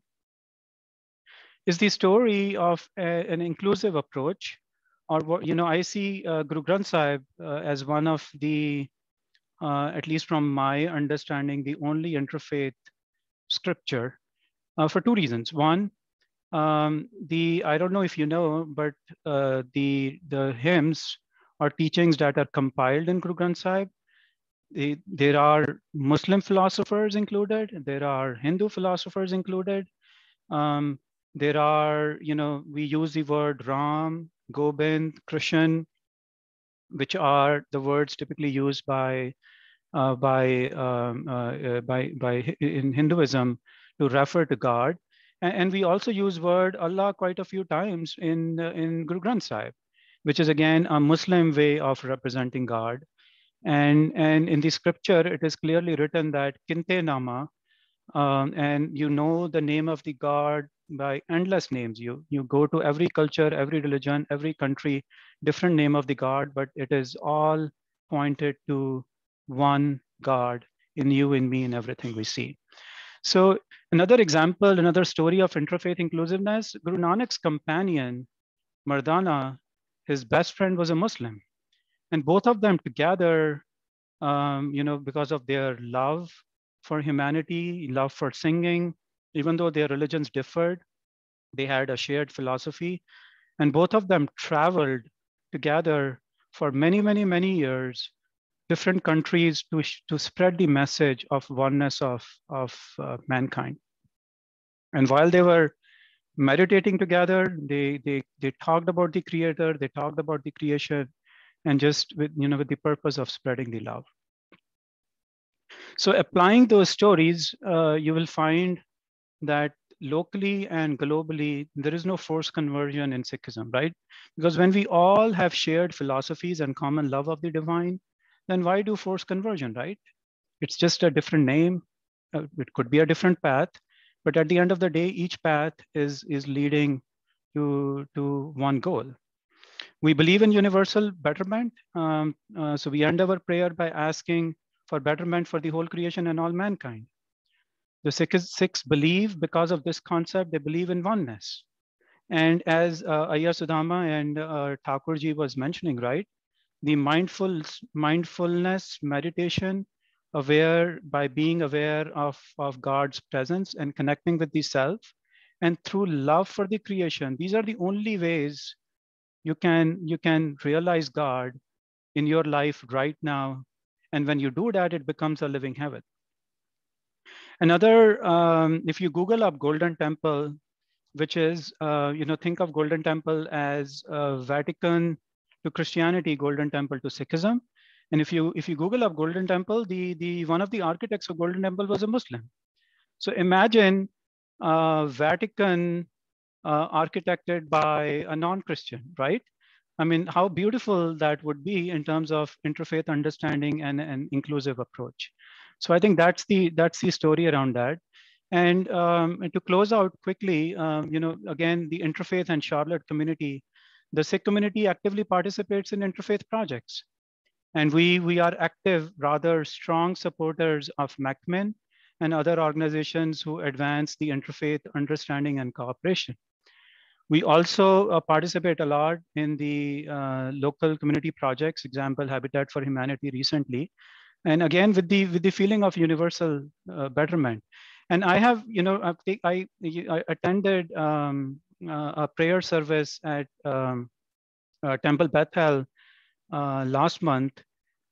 is the story of an inclusive approach. Or I see Guru Granth Sahib as one of the, at least from my understanding, the only interfaith scripture for 2 reasons. One, I don't know if you know, but the hymns or teachings that are compiled in Guru Granth Sahib, there are Muslim philosophers included, there are Hindu philosophers included. There are, we use the word Ram, Gobind, Krishan, which are the words typically used by in Hinduism to refer to God, and we also use word Allah quite a few times in Guru Granth Sahib, which is again a Muslim way of representing God, and in the scripture it is clearly written that Kinte Nama, and the name of the God by endless names. You go to every culture, every religion, every country, different name of the God, but it is all pointed to one God in you, in me, in everything we see. So another example, another story of interfaith inclusiveness, Guru Nanak's companion, Mardana, his best friend was a Muslim. And both of them together, because of their love for humanity, love for singing, even though their religions differed, they had a shared philosophy. And both of them traveled together for many, many, many years, different countries to spread the message of oneness of mankind. And while they were meditating together, they talked about the Creator, they talked about the creation, and just with the purpose of spreading the love. So applying those stories, you will find that locally and globally, there is no forced conversion in Sikhism, right? Because when we all have shared philosophies and common love of the divine, then why do forced conversion, right? It's just a different name. It could be a different path, but at the end of the day, each path is leading to one goal. We believe in universal betterment. So we end our prayer by asking for betterment for the whole creation and all mankind. The Sikhs believe, because of this concept, they believe in oneness. And as Ayya Sudama and Thakurji was mentioning, right? The mindfulness meditation, by being aware of God's presence and connecting with the self, and through love for the creation, these are the only ways you can realize God in your life right now. And when you do that, it becomes a living heaven. Another, if you Google up Golden Temple, which is, think of Golden Temple as Vatican to Christianity, Golden Temple to Sikhism. And if you Google up Golden Temple, the one of the architects of Golden Temple was a Muslim. So imagine Vatican architected by a non-Christian, right? I mean, how beautiful that would be in terms of interfaith understanding and an inclusive approach. So I think that's the story around that. And to close out quickly, again, the interfaith and Charlotte community, the Sikh community actively participates in interfaith projects. And we are active, rather strong supporters of MACMIN and other organizations who advance the interfaith understanding and cooperation. We also participate a lot in the local community projects, example, Habitat for Humanity recently. And again, with the feeling of universal betterment. And I have, I attended a prayer service at Temple Bethel last month.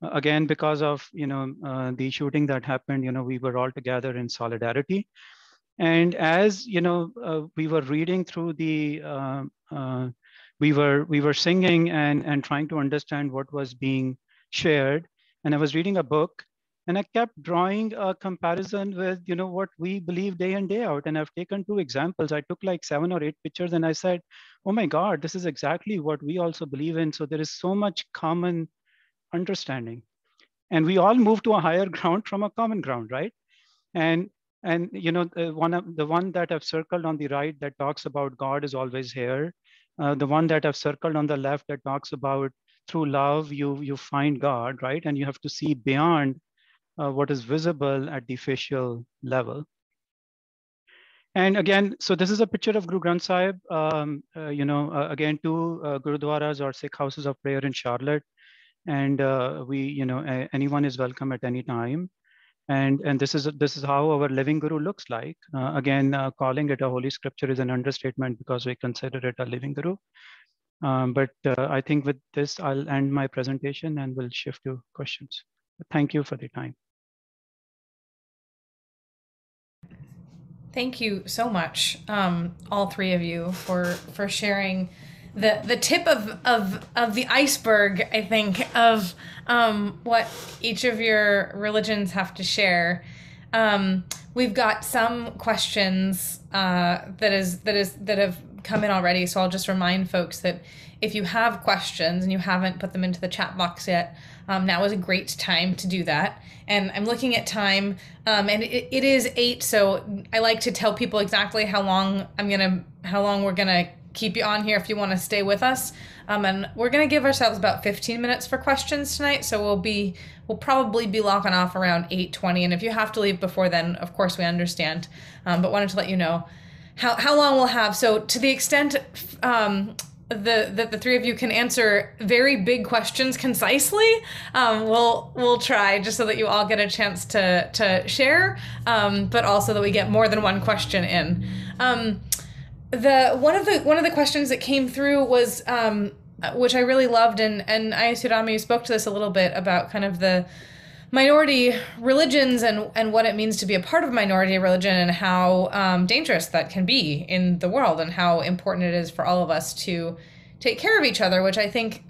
Again, because of the shooting that happened, we were all together in solidarity. And as we were reading through the, we were singing and trying to understand what was being shared. And I was reading a book, and I kept drawing a comparison with what we believe day in, day out. And I've taken 2 examples. I took like 7 or 8 pictures, and I said, oh my God, this is exactly what we also believe in. So there is so much common understanding, and we all move to a higher ground from a common ground, right? And the one that I've circled on the right that talks about God is always here. The one that I've circled on the left that talks about through love you find God, right? And you have to see beyond what is visible at the facial level. And again, so this is a picture of Guru Granth Sahib. Again, 2 Gurudwaras or Sikh houses of prayer in Charlotte. And anyone is welcome at any time. And this is how our living Guru looks like. Again, calling it a holy scripture is an understatement because we consider it a living Guru. But I think with this, I'll end my presentation and we'll shift to questions. Thank you for the time. Thank you so much, all 3 of you, for sharing the tip of the iceberg, I think, of what each of your religions have to share. We've got some questions that have come in already, so I'll just remind folks that if you have questions and you haven't put them into the chat box yet, now is a great time to do that. And I'm looking at time, and it is 8, so I like to tell people exactly how long we're gonna keep you on here if you want to stay with us. And we're gonna give ourselves about 15 minutes for questions tonight, so we'll probably be locking off around 8:20. And if you have to leave before then, of course we understand. But wanted to let you know how long we'll have. So to the extent the 3 of you can answer very big questions concisely, we'll try, just so that you all get a chance to share, but also that we get more than one question in. One of the questions that came through was, which I really loved, and Ayasudami spoke to this a little bit about kind of the minority religions and what it means to be a part of a minority religion, and how dangerous that can be in the world, and how important it is for all of us to take care of each other, which I think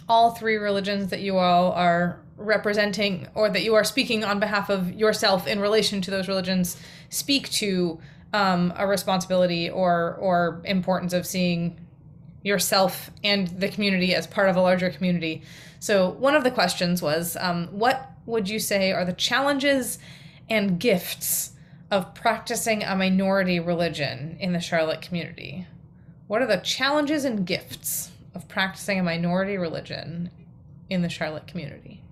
all 3 religions that you all are representing, or that you are speaking on behalf of yourself in relation to those religions, speak to a responsibility or importance of seeing yourself and the community as part of a larger community. So one of the questions was, what would you say are the challenges and gifts of practicing a minority religion in the Charlotte community? What are the challenges and gifts of practicing a minority religion in the Charlotte community?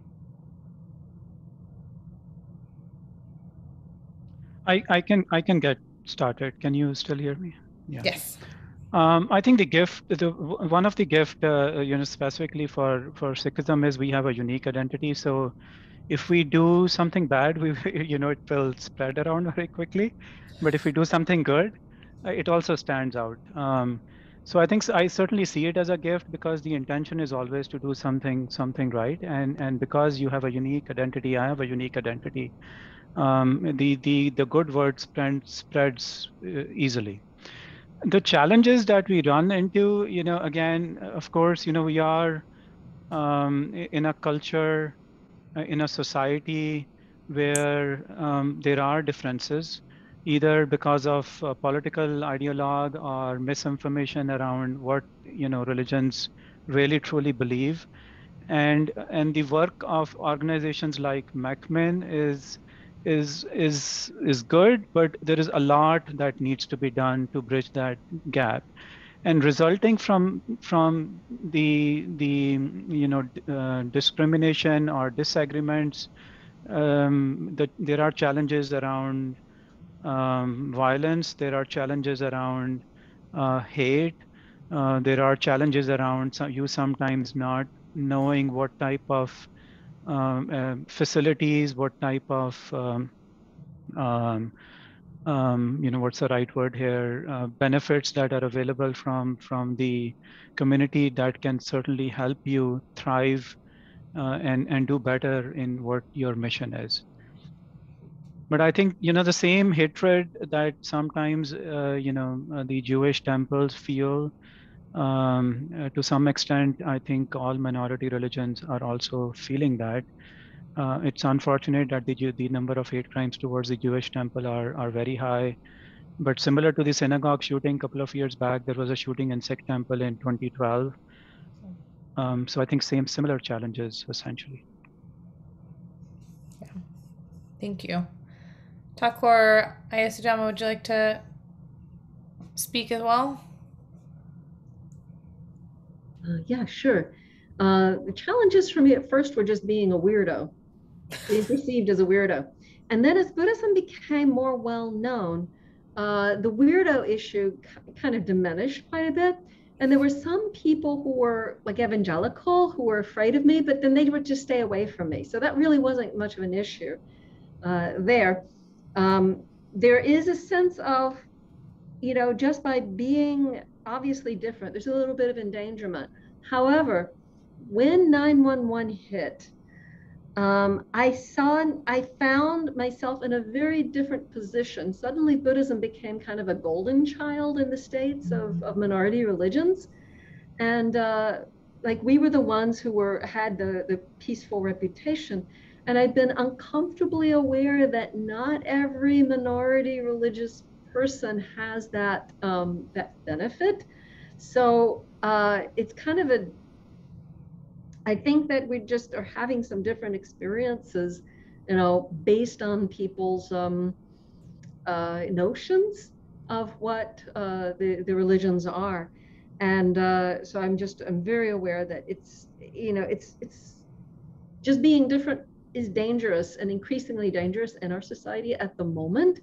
I can get started. Can you still hear me? Yeah. Yes. I think one of the gift, specifically for Sikhism is we have a unique identity. So if we do something bad, it will spread around very quickly. But if we do something good, it also stands out. So I certainly see it as a gift, because the intention is always to do something right. And because you have a unique identity, I have a unique identity. The good word spreads easily. The challenges that we run into, again, of course, we are in a culture, in a society where there are differences, either because of political ideologue or misinformation around what religions really truly believe, and the work of organizations like MACMIN is good, but there is a lot that needs to be done to bridge that gap. And resulting from the discrimination or disagreements, there are challenges around violence, there are challenges around hate, there are challenges around you sometimes not knowing what type of facilities, what type of what's the right word here? Benefits that are available from the community that can certainly help you thrive and do better in what your mission is. But I think, the same hatred that sometimes, the Jewish temples feel, to some extent, I think all minority religions are also feeling that. It's unfortunate that the number of hate crimes towards the Jewish temple are very high. But similar to the synagogue shooting a couple of years back, there was a shooting in Sikh temple in 2012. So I think similar challenges, essentially. Yeah. Thank you. Thakur Ayasujama, would you like to speak as well? Yeah, sure. The challenges for me at first were just being a weirdo, being perceived as a weirdo. And then as Buddhism became more well known, the weirdo issue kind of diminished quite a bit. And there were some people who were like evangelical who were afraid of me, but then they would just stay away from me. So that really wasn't much of an issue there. There is a sense of, just by being obviously different, there's a little bit of endangerment. However, when 9/11 hit, I found myself in a very different position. Suddenly Buddhism became kind of a golden child in the States of minority religions. And like we were the ones who had the peaceful reputation. And I've been uncomfortably aware that not every minority religious person has that benefit. So it's kind of I think that we just are having some different experiences, based on people's notions of what the religions are. And so I'm very aware that it's just being different is dangerous and increasingly dangerous in our society at the moment.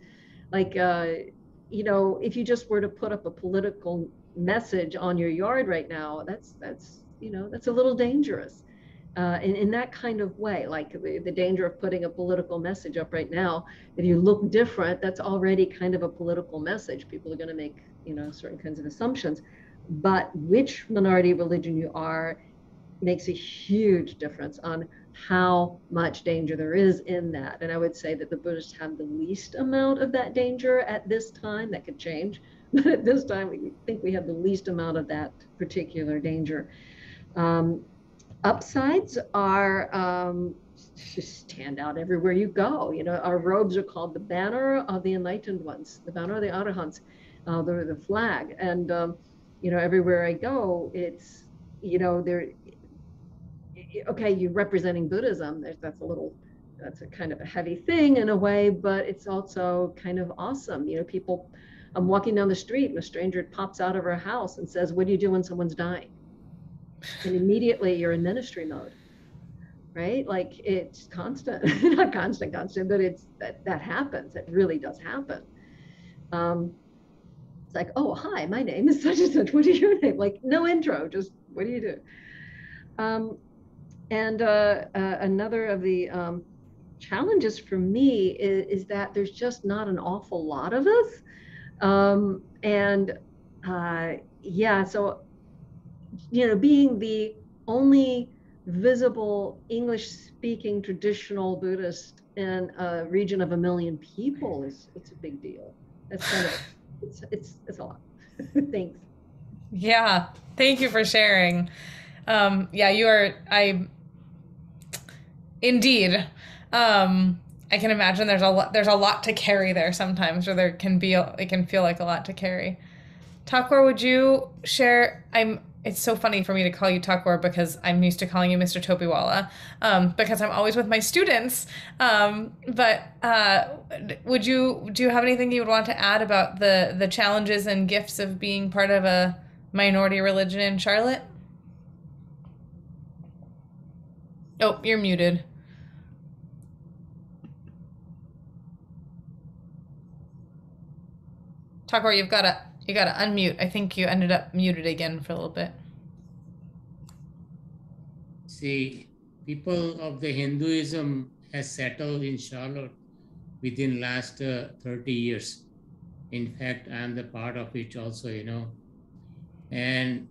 Like, if you just were to put up a political message on your yard right now, that's a little dangerous in that kind of way. Like the danger of putting a political message up right now, if you look different, that's already kind of a political message. People are going to make, certain kinds of assumptions. But which minority religion you are makes a huge difference on how much danger there is in that. And I would say that the Buddhists have the least amount of that danger at this time. That could change, but at this time we think we have the least amount of that particular danger. Upsides are just stand out everywhere you go. Our robes are called the banner of the enlightened ones, the banner of the arahants, the flag. And everywhere I go, it's there. Okay, you're representing Buddhism. That's a kind of a heavy thing in a way, but it's also kind of awesome. People, I'm walking down the street and a stranger pops out of her house and says, "What do you do when someone's dying?" And immediately you're in ministry mode, right? Like it's constant, not constant, but it's that happens. It really does happen. It's like, "Oh, hi, my name is such and such. What is your name?" Like no intro, just what do you do? And another of the challenges for me is that there's just not an awful lot of us. So, being the only visible English-speaking traditional Buddhist in a region of 1 million people it's a big deal. That's kind of it's a lot. Thanks. Yeah, thank you for sharing. You are. Indeed. I can imagine there's a lot to carry there sometimes, or it can feel like a lot to carry. Thakur, would you share? It's so funny for me to call you Thakur because I'm used to calling you Mr. Topiwala, because I'm always with my students. Do you have anything you would want to add about the challenges and gifts of being part of a minority religion in Charlotte? Oh, you're muted. Thakur, you gotta unmute. I think you ended up muted again for a little bit. See, people of the Hinduism has settled in Charlotte within last 30 years. In fact, I am the part of it also, and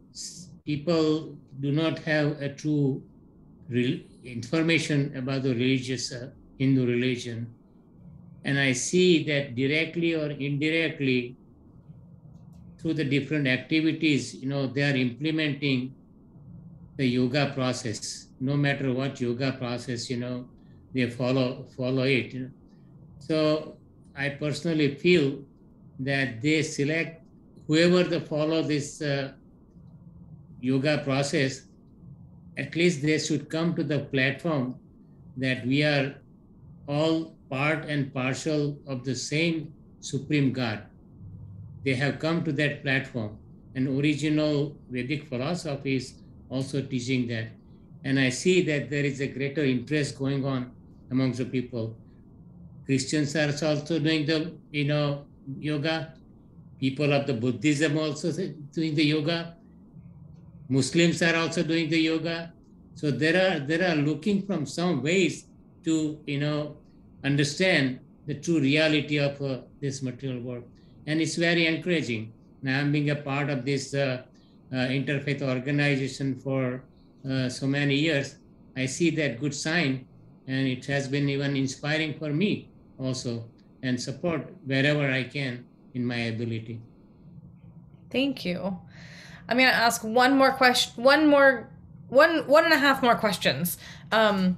people do not have a true information about the religious Hindu religion. And I see that directly or indirectly through the different activities, they are implementing the yoga process. No matter what yoga process, they follow it. So I personally feel that they select whoever they follow this yoga process, at least they should come to the platform that we are all part and parcel of the same Supreme God. They have come to that platform. And original Vedic philosophy is also teaching that. And I see that there is a greater interest going on amongst the people. Christians are also doing the, yoga. People of the Buddhism also doing the yoga. Muslims are also doing the yoga. So there are looking from some ways to, understand the true reality of this material world. And it's very encouraging. Now I'm being a part of this interfaith organization for so many years. I see that good sign, and it has been even inspiring for me also, and support wherever I can in my ability. Thank you. I'm going to ask one more question, one and a half more questions. And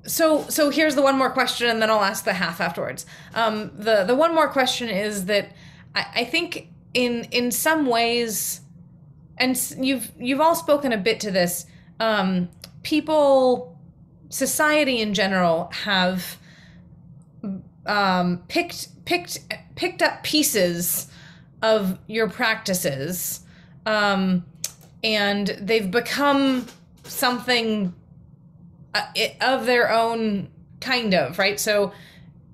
so here's the one more question, and then I'll ask the half afterwards. The one more question is that I think in some ways, and you've all spoken a bit to this, society in general have picked up pieces of your practices, and they've become something of their own kind of, right? So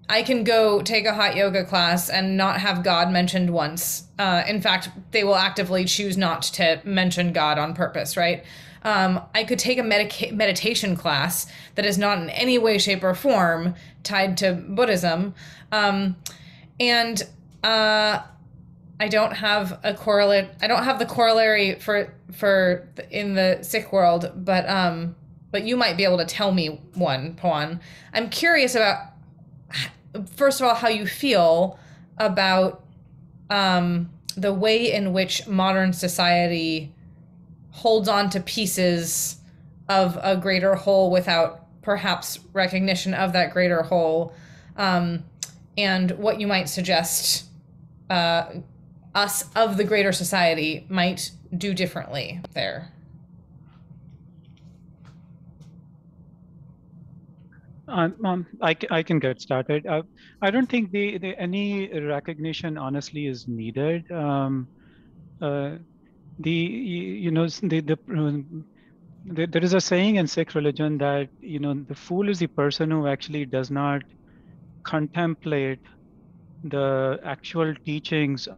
I can go take a hot yoga class and not have God mentioned once. In fact, they will actively choose not to mention God on purpose, right? I could take a meditation class that is not in any way, shape, or form tied to Buddhism. And I don't have a correlate. I don't have the corollary for in the Sikh world, but you might be able to tell me one, Pawan. I'm curious about, first of all, how you feel about the way in which modern society holds on to pieces of a greater whole without perhaps recognition of that greater whole, and what you might suggest us of the greater society might do differently there. I can get started. I don't think any recognition honestly is needed. There is a saying in Sikh religion that the fool is the person who actually does not contemplate the actual teachings.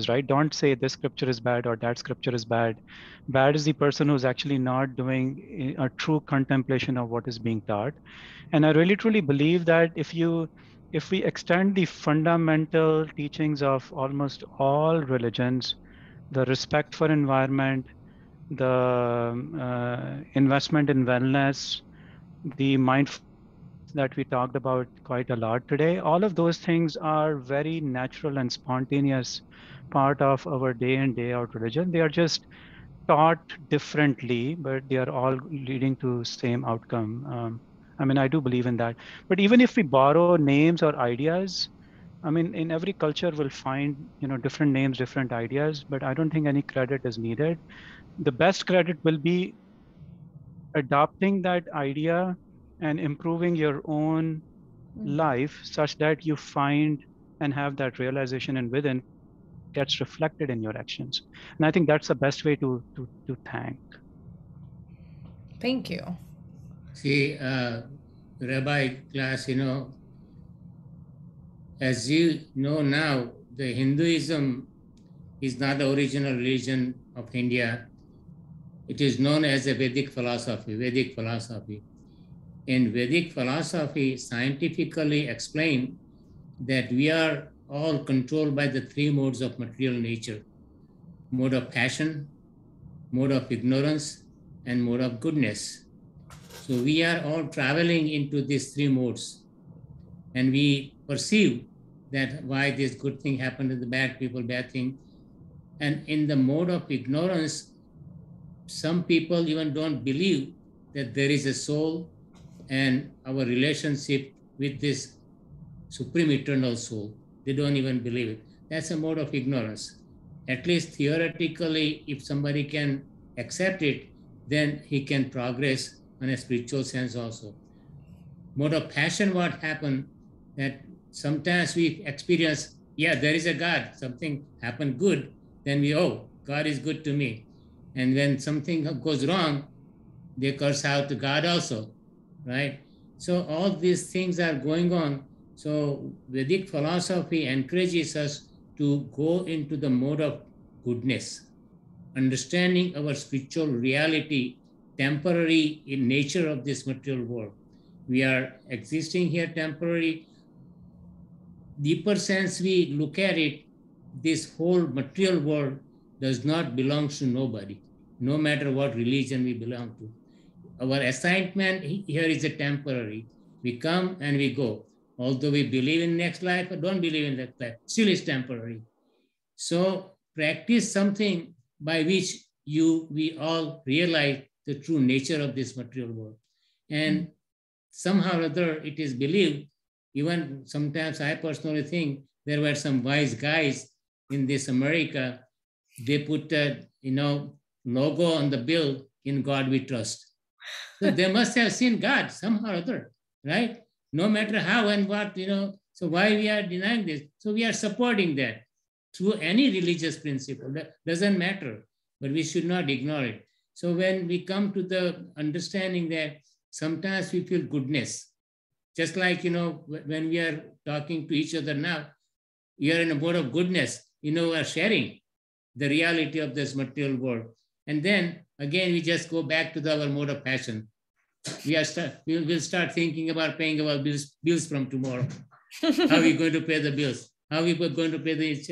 Right? Don't say this scripture is bad or that scripture is bad. Bad is the person who's actually not doing a true contemplation of what is being taught. And I really truly believe that if we extend the fundamental teachings of almost all religions, the respect for environment, the investment in wellness, the mindfulness that we talked about quite a lot today, all of those things are very natural and spontaneous part of our day in, day out religion. They are just taught differently, but they are all leading to same outcome. I do believe in that. But even if we borrow names or ideas, in every culture we'll find different names, different ideas, but I don't think any credit is needed. The best credit will be adopting that idea and improving your own life such that you find and have that realization and within gets reflected in your actions. And I think that's the best way to thank. Thank you. See, Rabbi class, as you know now, the Hinduism is not the original religion of India. It is known as a Vedic philosophy, Vedic philosophy. In Vedic philosophy, scientifically explained that we are all controlled by the three modes of material nature: mode of passion, mode of ignorance, and mode of goodness. So we are all traveling into these three modes, and we perceive that why this good thing happened to the bad people, bad thing. And in the mode of ignorance, some people even don't believe that there is a soul and our relationship with this supreme eternal soul. They don't even believe it. That's a mode of ignorance. At least theoretically, if somebody can accept it, then he can progress in a spiritual sense also. Mode of passion, what happened, that sometimes we experience, yeah, there is a God, something happened good, then we, oh, God is good to me. And when something goes wrong, they curse out to God also, right? So all these things are going on. So Vedic philosophy encourages us to go into the mode of goodness, understanding our spiritual reality, temporary in nature of this material world. We are existing here temporary. Deeper sense we look at it, this whole material world does not belong to nobody, no matter what religion we belong to. Our assignment here is a temporary. We come and we go. Although we believe in next life or don't believe in next life, still is temporary. So practice something by which we all realize the true nature of this material world. And somehow or other it is believed, even sometimes I personally think there were some wise guys in this America, they put a logo on the bill, "In God We Trust." So they must have seen God somehow or other, right? No matter how and what, so why we are denying this? So we are supporting that through any religious principle. That doesn't matter, but we should not ignore it. So when we come to the understanding that sometimes we feel goodness, just like, when we are talking to each other now, we are in a mode of goodness, we are sharing the reality of this material world. And then again, we just go back to our mode of passion. We'll start thinking about paying our bills from tomorrow. How are we going to pay the bills? How are we going to pay these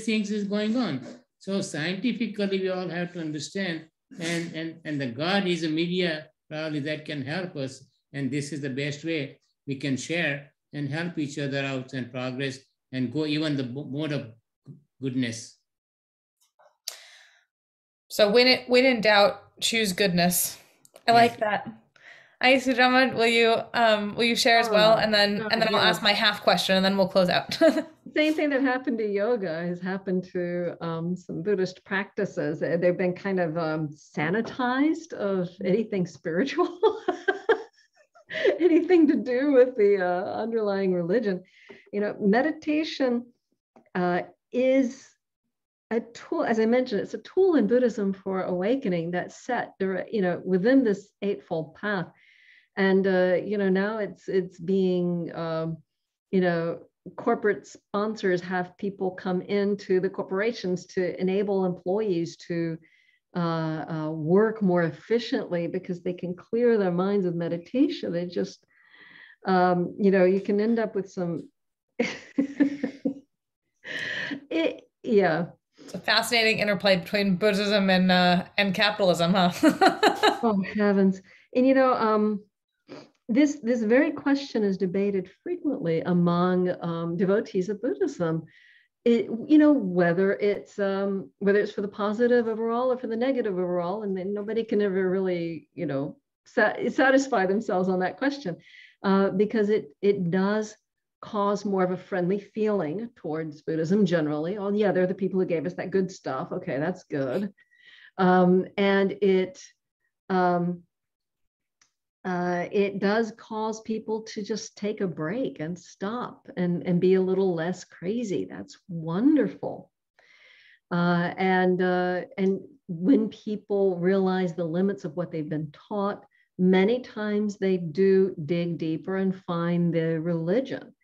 things is going on. So scientifically, we all have to understand, and the God is a media probably that can help us. And this is the best way we can share and help each other out and progress and go even the mode of goodness. So when in doubt, choose goodness. I like that. Sujama, will you share as well? And then I'll ask my half question and then we'll close out. Same thing that happened to yoga has happened to some Buddhist practices. They've been kind of sanitized of anything spiritual, anything to do with the underlying religion. Meditation is a tool, as I mentioned, it's a tool in Buddhism for awakening that's set, within this eightfold path. And, now it's being, corporate sponsors have people come into the corporations to enable employees to work more efficiently because they can clear their minds with meditation. They just, you can end up with some, yeah. It's a fascinating interplay between Buddhism and capitalism, huh? Oh heavens! And this very question is debated frequently among devotees of Buddhism. Whether it's for the positive overall or for the negative overall, and then nobody can ever really satisfy themselves on that question because it does cause more of a friendly feeling towards Buddhism generally. Oh yeah, they're the people who gave us that good stuff. Okay, that's good. And it does cause people to just take a break and stop and be a little less crazy. That's wonderful. And when people realize the limits of what they've been taught, many times they do dig deeper and find the religion.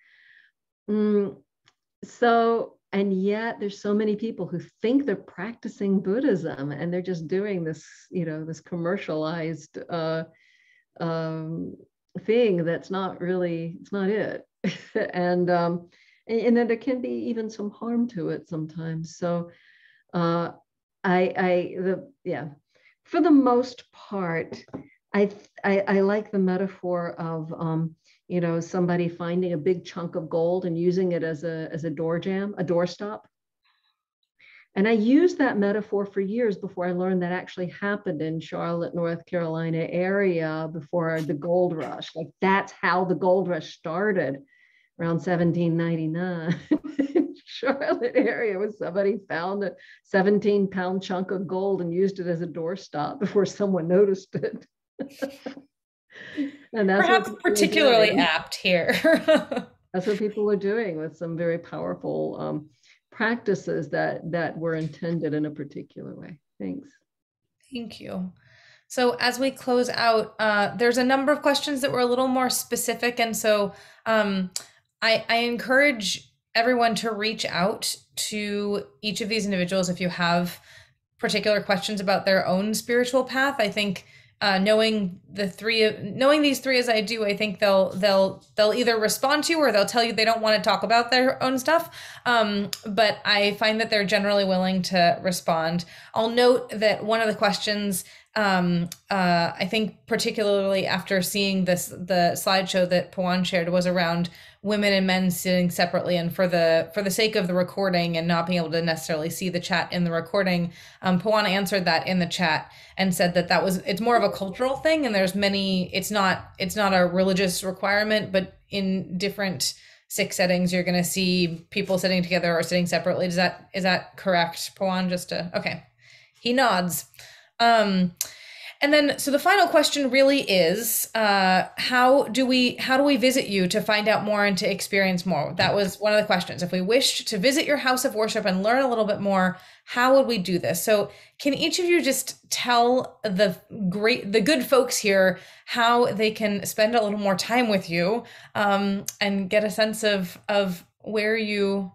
So And yet there's so many people who think they're practicing Buddhism and they're just doing this, this commercialized thing that's not really, it's not it. and then there can be even some harm to it sometimes. So for the most part, I like the metaphor of somebody finding a big chunk of gold and using it as a door jamb, a doorstop. And I used that metaphor for years before I learned that actually happened in Charlotte, North Carolina area before the gold rush. Like that's how the gold rush started around 1799. Charlotte area was somebody found a 17-pound chunk of gold and used it as a doorstop before someone noticed it. And that's perhaps particularly apt here. That's what people are doing with some very powerful practices that were intended in a particular way. Thanks. Thank you. So as we close out, there's a number of questions that were a little more specific. And so I encourage everyone to reach out to each of these individuals if you have particular questions about their own spiritual path. I think knowing these three as I do, I think they'll either respond to you or they'll tell you they don't want to talk about their own stuff. But I find that they're generally willing to respond. I'll note that one of the questions, I think particularly after seeing the slideshow that Pawan shared, was around women and men sitting separately, and for the sake of the recording and not being able to necessarily see the chat in the recording, Pawan answered that in the chat and said that it's more of a cultural thing, and it's not a religious requirement, but in different Sikh settings you're going to see people sitting together or sitting separately. Is that correct, Pawan? Okay, he nods. And then, so the final question really is, how do we visit you to find out more and to experience more? That was one of the questions. If we wished to visit your house of worship and learn a little bit more, how would we do this? So can each of you just tell the good folks here how they can spend a little more time with you, and get a sense of where you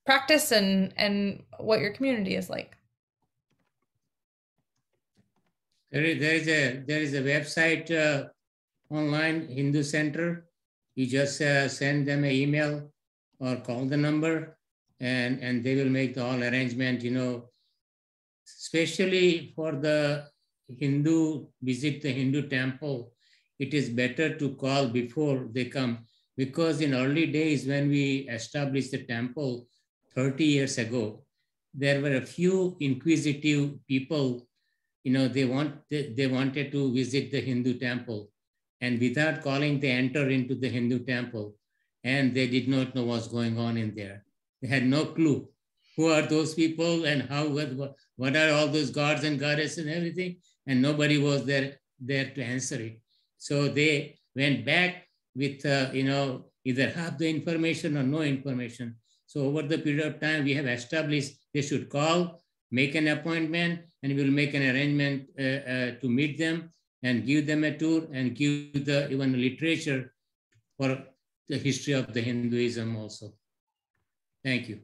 practice and what your community is like? There is a website online, Hindu Center. You just send them an email or call the number, and they will make the all arrangement. Especially for the Hindu visit the Hindu temple, it is better to call before they come, because in early days when we established the temple 30 years ago, there were a few inquisitive people. They wanted to visit the Hindu temple, and without calling, they enter into the Hindu temple, and they did not know what's going on in there. They had no clue who are those people and what are all those gods and goddesses and everything, and nobody was there to answer it. So they went back with either half the information or no information. So over the period of time, we have established they should call, make an appointment, and we'll make an arrangement to meet them and give them a tour and give even literature for the history of the Hinduism also. Thank you.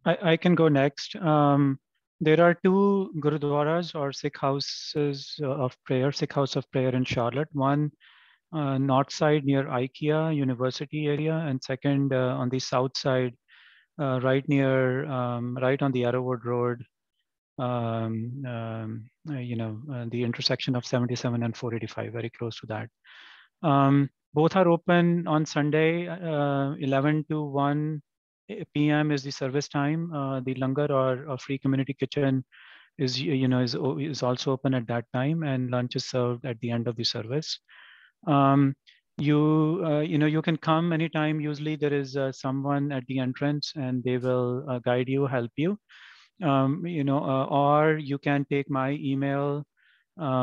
I can go next. There are two gurudwaras or Sikh houses of prayer, Sikh House of Prayer in Charlotte. One north side near IKEA University area, and second on the south side, right on the Arrowwood Road, the intersection of 77 and 485, very close to that. Both are open on Sunday, 11 to 1 p.m. is the service time. The langar or free community kitchen is also open at that time, and lunch is served at the end of the service. You can come anytime. Usually there is someone at the entrance, and they will guide you, help you. Or you can take my email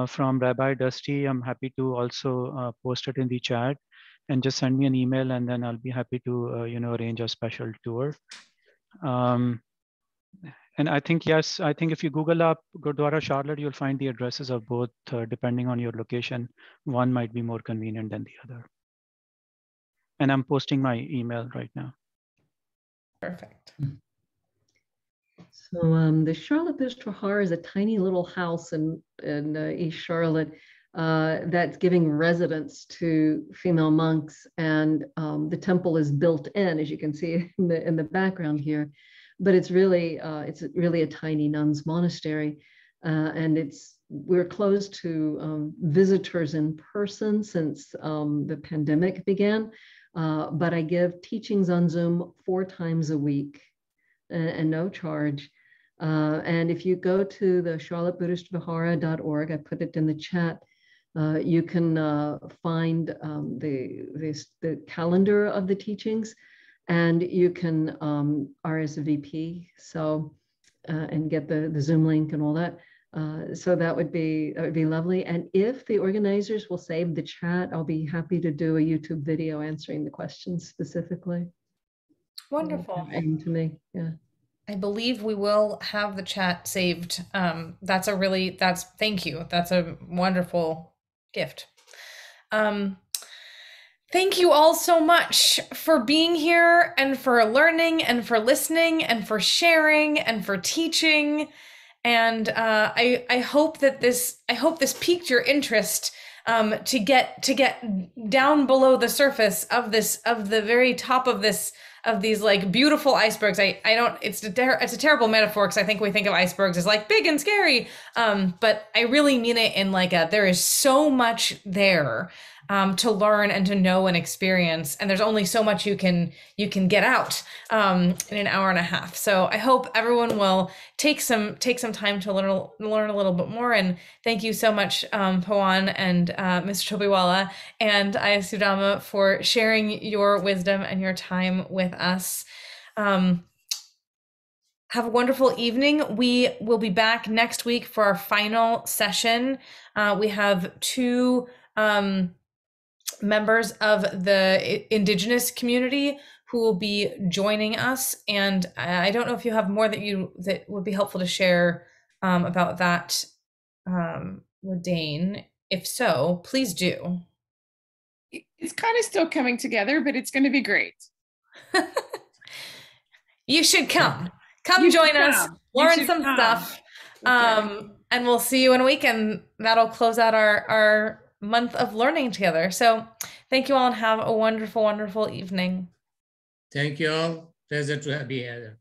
from Rabbi Dusty. I'm happy to also post it in the chat, and just send me an email, and then I'll be happy to arrange a special tour. And I think if you Google up Gurdwara Charlotte, you'll find the addresses of both, depending on your location. One might be more convenient than the other. And I'm posting my email right now. Perfect. So the Charlotte Buddhist Vihara is a tiny little house in East Charlotte that's giving residence to female monks, and the temple is built in, as you can see in the background here. But it's really a tiny nuns monastery, and we're closed to visitors in person since the pandemic began. But I give teachings on Zoom 4 times a week, and no charge. And if you go to the charlottebuddhistvihara.org, I put it in the chat, you can find the calendar of the teachings, and you can RSVP and get the Zoom link and all that. So that would be lovely. And if the organizers will save the chat, I'll be happy to do a YouTube video answering the questions specifically. Wonderful. To me, yeah. I believe we will have the chat saved. Thank you. That's a wonderful gift. Thank you all so much for being here and for learning and for listening and for sharing and for teaching. And I hope this piqued your interest to get down below the surface of the very top of these like beautiful icebergs. It's a terrible metaphor, because I think we think of icebergs as like big and scary, but I really mean it in like there is so much there to learn and to know and experience, and there's only so much you can get out in an hour and a half. So I hope everyone will take some time to learn a little bit more. And thank you so much, Pawan and Mr. Tobiwala and Ayasudama, for sharing your wisdom and your time with us. Have a wonderful evening. We will be back next week for our final session. We have 2 members of the Indigenous community who will be joining us, and I don't know if you have more that would be helpful to share about that, Dane. If so, please do. It's kind of still coming together, but it's going to be great. You should come join us, learn some stuff, and we'll see you in a week, and that'll close out our month of learning together. So thank you all, and have a wonderful, wonderful evening. Thank you all. Pleasure to be here.